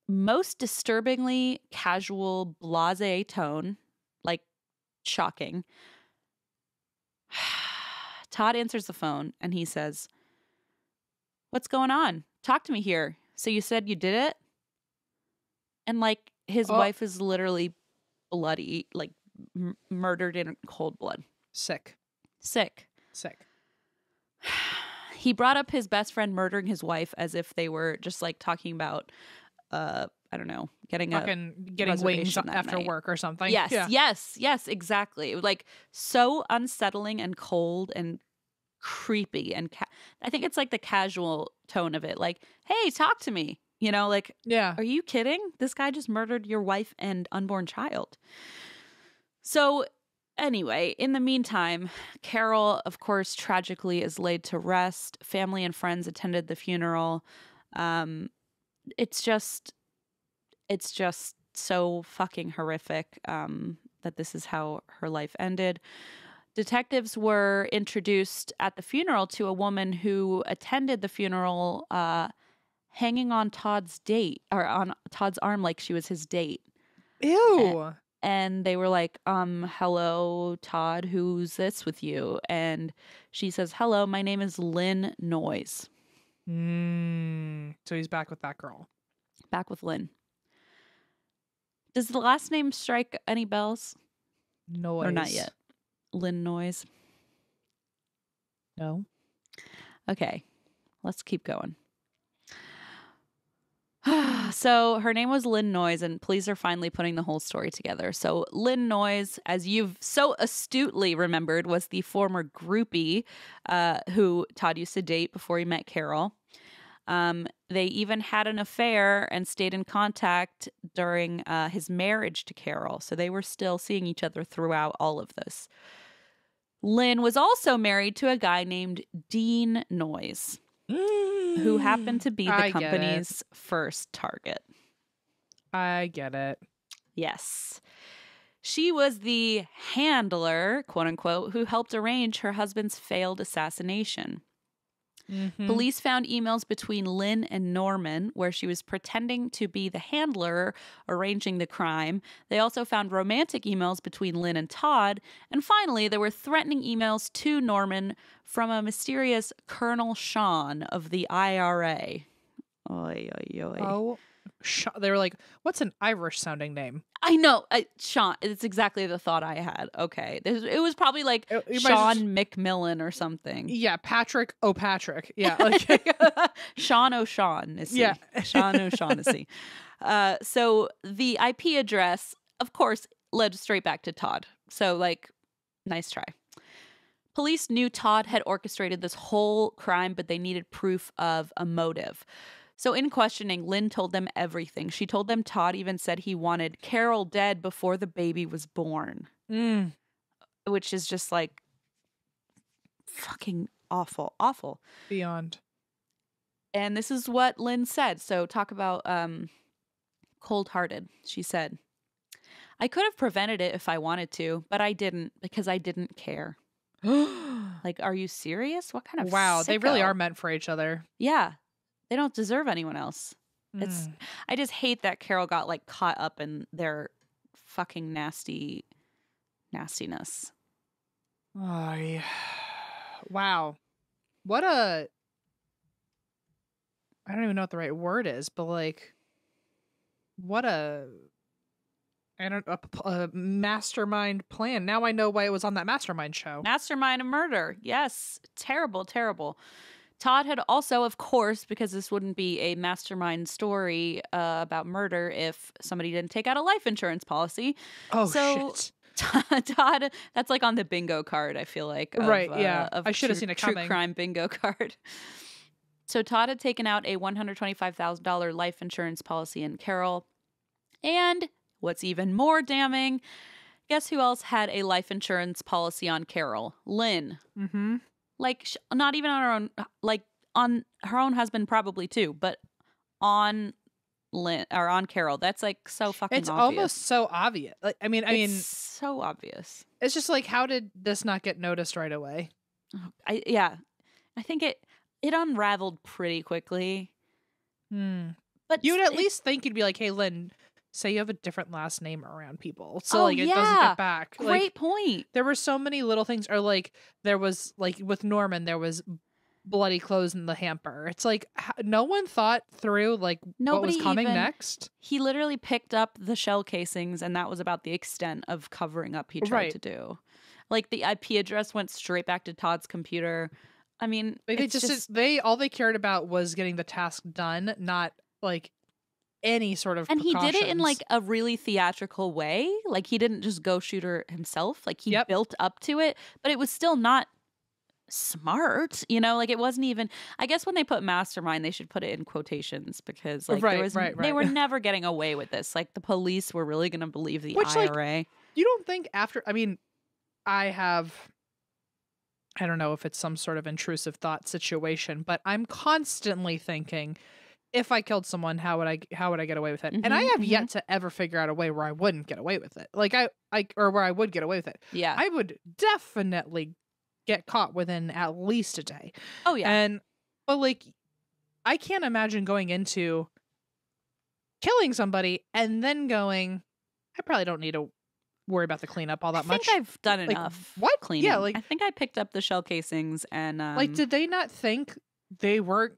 most disturbingly casual, blasé tone, like shocking. Todd answers the phone and he says, what's going on? Talk to me here. So you said you did it? And like his wife is literally bloody, like murdered in cold blood. Sick. Sick. He brought up his best friend murdering his wife as if they were just like talking about, I don't know, getting wings after work or something. Yes, exactly. It was like so unsettling and cold and creepy. And I think it's like the casual tone of it. Like, hey, talk to me. You know, like, are you kidding? This guy just murdered your wife and unborn child. So anyway, in the meantime, Carole, of course, tragically is laid to rest. Family and friends attended the funeral. It's just so fucking horrific that this is how her life ended. Detectives were introduced at the funeral to a woman who attended the funeral hanging on Todd's arm like she was his date. Ew. And they were like, hello, Todd, who's this with you? And she says, hello, my name is Lynn Noyes. So he's back with that girl. Back with Lynn. Does the last name strike any bells? Noyes. Or not yet? Lynn Noyes. No. Okay, let's keep going. So her name was Lynn Noyes, and police are finally putting the whole story together. So Lynn Noyes, as you've so astutely remembered, was the former groupie who Todd used to date before he met Carole. They even had an affair and stayed in contact during his marriage to Carole. So they were still seeing each other throughout all of this. Lynn was also married to a guy named Dean Noyes, who happened to be the company's first target. I get it. Yes. She was the handler, quote unquote, who helped arrange her husband's failed assassination. Police found emails between Lynn and Norman where she was pretending to be the handler arranging the crime. They also found romantic emails between Lynn and Todd. And finally, there were threatening emails to Norman from a mysterious Colonel Sean of the IRA. Oy, oy, oy. Oh, they were like, what's an Irish sounding name? I know. Sean. It's exactly the thought I had. Okay. It was probably like Sean McMillan or something. Yeah. Patrick O'Patrick. Yeah. Like Sean O'Shaughnessy. Yeah. Sean O'Shaughnessy. So the IP address, of course, led straight back to Todd. So like, nice try. Police knew Todd had orchestrated this whole crime, but they needed proof of a motive. So in questioning, Lynn told them everything. She told them Todd even said he wanted Carole dead before the baby was born. Which is just like fucking awful. Awful. Beyond. And this is what Lynn said. So talk about cold-hearted. She said, I could have prevented it if I wanted to, but I didn't because I didn't care. Like, are you serious? What kind of Wow, sicko? they really are meant for each other. Yeah. They don't deserve anyone else. I just hate that Carole got like caught up in their fucking nastiness. Oh, yeah. Wow. What a... I don't even know what the right word is, but like, what a mastermind plan. Now I know why it was on that Mastermind show. Mastermind of murder. Yes. Terrible, terrible. Todd had also, of course, because this wouldn't be a mastermind story about murder if somebody didn't take out a life insurance policy. Oh, shit. Todd, that's like on the bingo card, I feel like. Right, yeah. I should have seen it coming. True crime bingo card. So Todd had taken out a $125,000 life insurance policy in Carole. And what's even more damning, guess who else had a life insurance policy on Carole? Lynn. Mm-hmm. Like, not even on her own, like, on her own husband probably too, but on Lynn, or on Carole. That's, like, so fucking it's obvious. It's almost so obvious. Like, I mean, so obvious. It's just like, how did this not get noticed right away? I think it unraveled pretty quickly. But you would at least think you'd be like, hey, Lynn, say you have a different last name around people. So, it doesn't get back. Great point. There were so many little things. Or, like, there was, like, with Norman, there was bloody clothes in the hamper. It's like, no one thought through, like, what was coming next. He literally picked up the shell casings, and that was about the extent of covering up he tried to do. Like the IP address went straight back to Todd's computer. I mean, they all they cared about was getting the task done, not like any sort of and precautions. He did it in like a really theatrical way. Like he didn't just go shoot her himself. Like he built up to it, but it was still not smart, you know, like it wasn't even, I guess when they put mastermind, they should put it in quotations because like they were never getting away with this. Like the police were really going to believe the IRA. Like, you don't think after, I mean, I don't know if it's some sort of intrusive thought situation, but I'm constantly thinking, if I killed someone, how would I get away with it? And I have yet to ever figure out a way where I wouldn't get away with it. Like or where I would get away with it. Yeah. I would definitely get caught within at least a day. Oh yeah. But like, I can't imagine going into killing somebody and then going, I probably don't need to worry about the cleanup all that much. I think I've done enough. What cleaning? Yeah, like I think I picked up the shell casings and like, did they not think they were?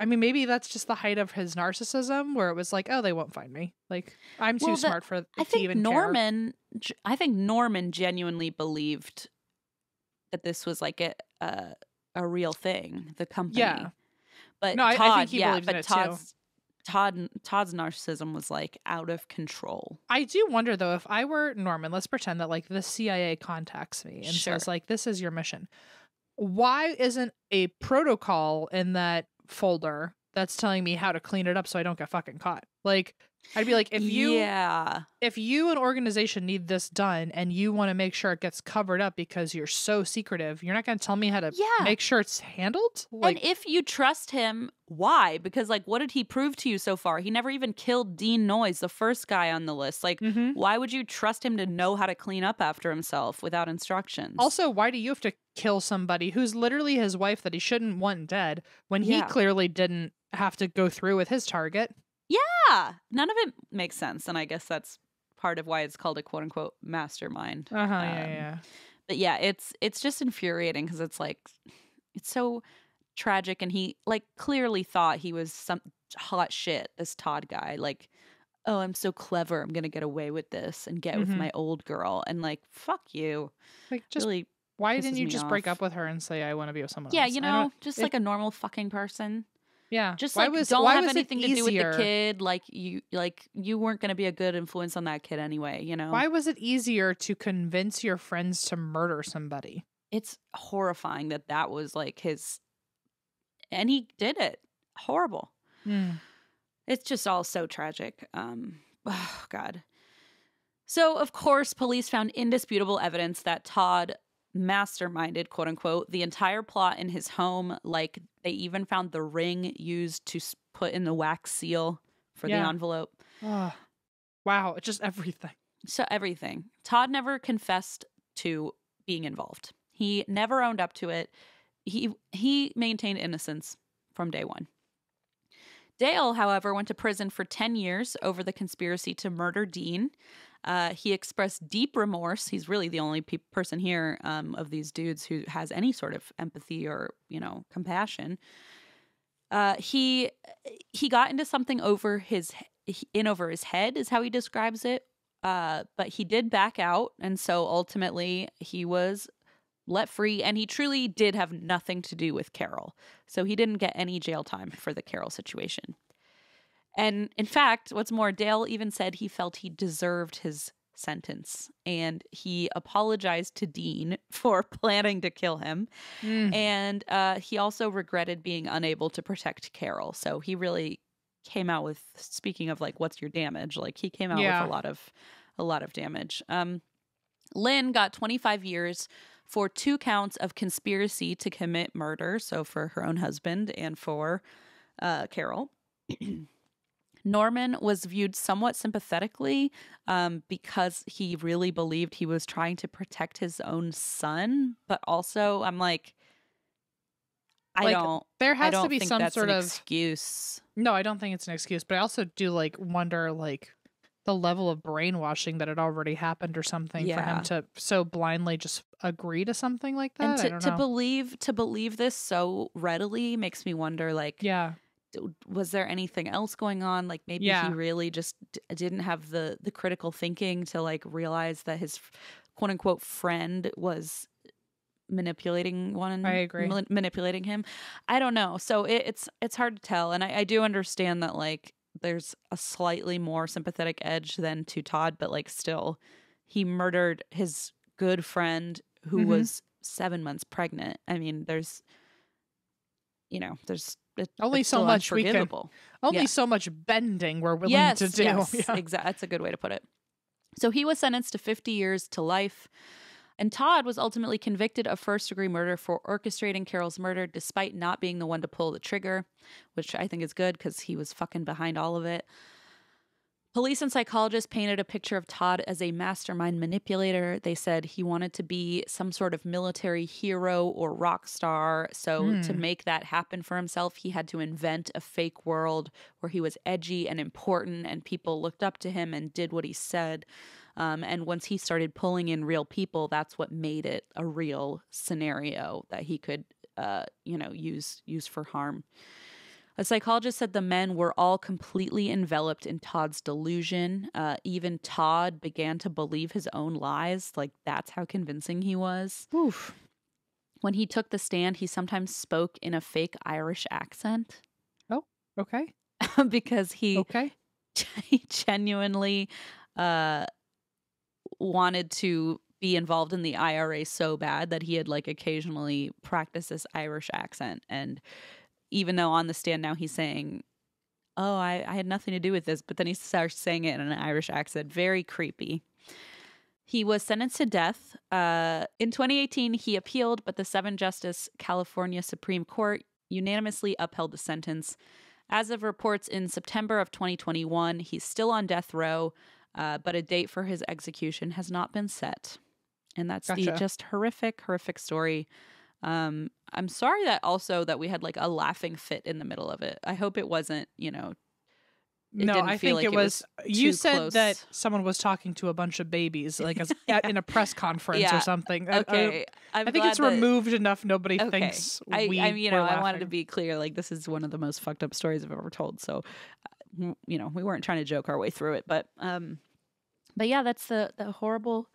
I mean, maybe that's just the height of his narcissism, where it was like, oh, they won't find me. Like, I'm too smart for to even care. I think Norman genuinely believed that this was like a real thing, the company. Yeah. But no, Todd, I think he believes in it too. Todd's narcissism was like out of control. I do wonder though, if I were Norman, let's pretend that like the CIA contacts me and says like, this is your mission. Why isn't a protocol in that folder that's telling me how to clean it up so I don't get fucking caught? Like, I'd be like, if you an organization need this done and you want to make sure it gets covered up because you're so secretive, you're not going to tell me how to make sure it's handled? Like, and if you trust him, why? Because like, what did he prove to you so far? He never even killed Dean Noyes, the first guy on the list. Like, why would you trust him to know how to clean up after himself without instructions? Also, why do you have to kill somebody who's literally his wife that he shouldn't want dead when he clearly didn't have to go through with his target? Yeah, none of it makes sense, and I guess that's part of why it's called a quote unquote mastermind. Yeah. But yeah, it's just infuriating because it's like it's so tragic, and he like clearly thought he was some hot shit. This Todd guy, like, oh, I'm so clever, I'm gonna get away with this and get with my old girl, and like, fuck you. Like, just really, why didn't you just break up with her and say I want to be with someone else? Yeah, you know, just like a normal fucking person. Yeah, just like don't have anything to do with the kid. Like you weren't going to be a good influence on that kid anyway. You know, why was it easier to convince your friends to murder somebody? It's horrifying that was like his, and he did it. Horrible. It's just all so tragic. Oh God. So of course, police found indisputable evidence that Todd masterminded, quote unquote, the entire plot in his home. Like they even found the ring used to put in the wax seal for the envelope. Oh, wow. Just everything. So everything. Todd never confessed to being involved. He never owned up to it. He maintained innocence from day one. Dale, however, went to prison for 10 years over the conspiracy to murder Dean. He expressed deep remorse. He's really the only person here of these dudes who has any sort of empathy or, you know, compassion. He got into something over his head is how he describes it. But he did back out. And so ultimately he was let free, and he truly did have nothing to do with Carole. So he didn't get any jail time for the Carole situation. And in fact, what's more, Dale even said he felt he deserved his sentence, and he apologized to Dean for planning to kill him. And he also regretted being unable to protect Carole. So he really came out with, speaking of like, what's your damage? Like he came out with a lot of damage. Lynn got 25 years for 2 counts of conspiracy to commit murder. So for her own husband and for Carole. Norman was viewed somewhat sympathetically because he really believed he was trying to protect his own son. But also, I'm like, there has to be some sort of excuse. No, I don't think it's an excuse. But I also do like wonder like the level of brainwashing that had already happened or something for him to so blindly just agree to something like that. And to believe this so readily makes me wonder, like, was there anything else going on? Like maybe he really just didn't have the critical thinking to like realize that his quote unquote friend was manipulating I agree. manipulating him. I don't know. So it's hard to tell. And I do understand that like there's a slightly more sympathetic edge than to Todd, but like still he murdered his good friend who was 7 months pregnant. I mean, there's only it's so still much we can, unforgivable. only so much bending we're willing to do. Yes, Yeah. exactly. That's a good way to put it. So he was sentenced to 50 years to life. And Todd was ultimately convicted of first-degree murder for orchestrating Carole's murder despite not being the one to pull the trigger, which I think is good because he was fucking behind all of it. Police and psychologists painted a picture of Todd as a mastermind manipulator. They said he wanted to be some sort of military hero or rock star. So to make that happen for himself, he had to invent a fake world where he was edgy and important and people looked up to him and did what he said. And once he started pulling in real people, that's what made it a real scenario that he could, use for harm. A psychologist said the men were all completely enveloped in Todd's delusion. Even Todd began to believe his own lies. Like, that's how convincing he was. Oof. When he took the stand, he sometimes spoke in a fake Irish accent. Oh, okay. Because he genuinely wanted to be involved in the IRA so bad that he had like occasionally practiced this Irish accent. And even though on the stand now he's saying, oh, I had nothing to do with this, but then he starts saying it in an Irish accent. Very creepy. He was sentenced to death. In 2018, he appealed, but the 7-justice California Supreme Court unanimously upheld the sentence. As of reports in September of 2021, he's still on death row, but a date for his execution has not been set. And that's the just horrific story. I'm sorry that we had like a laughing fit in the middle of it. I hope it wasn't, No, I think like it was. You said close. that someone was talking to a bunch of babies, like in a press conference or something. Okay, I think it's removed enough. Nobody thinks I laughing. wanted to be clear. Like, this is one of the most fucked up stories I've ever told. So, we weren't trying to joke our way through it, but yeah, that's the horrible,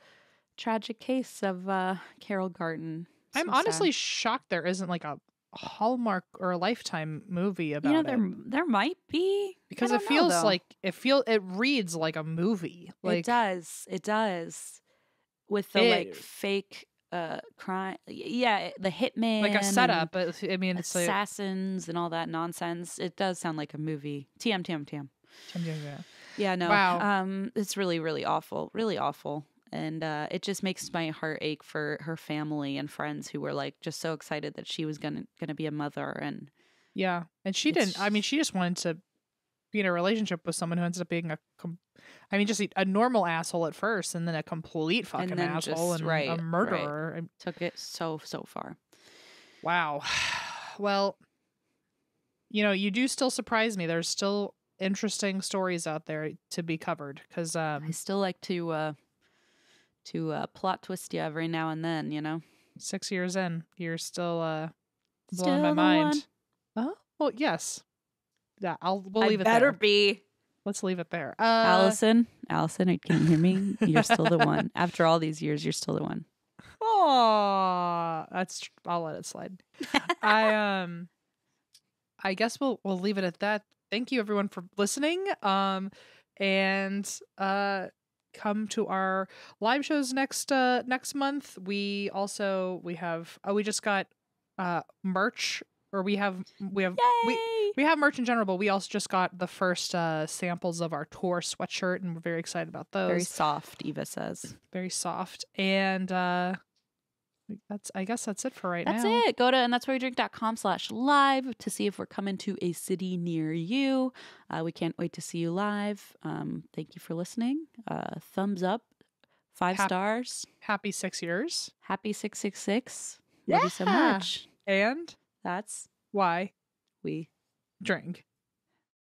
tragic case of Carole Garton. So I'm honestly shocked there isn't like a Hallmark or a Lifetime movie about it. There might be, because it feels like it reads like a movie. Like, it does with the fake crime. Yeah, the hitman, like a setup. But I mean, it's assassins and all that nonsense. It does sound like a movie. TM. Yeah, no. Wow. It's really, really awful. Really awful. And it just makes my heart ache for her family and friends who were like just so excited that she was gonna be a mother. And yeah, and she didn't. I mean, she just wanted to be in a relationship with someone who ends up being just a normal asshole at first, and then a complete fucking asshole and a murderer. Right. Took it so far. Wow. Well, you do still surprise me. There's still interesting stories out there to be covered because I still like to plot twist you every now and then, 6 years in, you're still blowing my mind. Oh, well, yes. Yeah, we'll leave it there. Better be. Let's leave it there. Allison, can you hear me? You're still the one. After all these years, you're still the one. Oh, I'll let it slide. I guess we'll leave it at that. Thank you everyone for listening. And come to our live shows next month. We just got merch, or we have merch in general, but we also just got the first samples of our tour sweatshirt, and we're very excited about those. Very soft, Eva says. Very soft. And I guess that's it for now. That's it. Go to andthat'swhatwedrink.com/live to see if we're coming to a city near you. We can't wait to see you live. Thank you for listening. Thumbs up, 5 stars. Happy 6 years. Happy 666. Love you so much. And that's why we drink.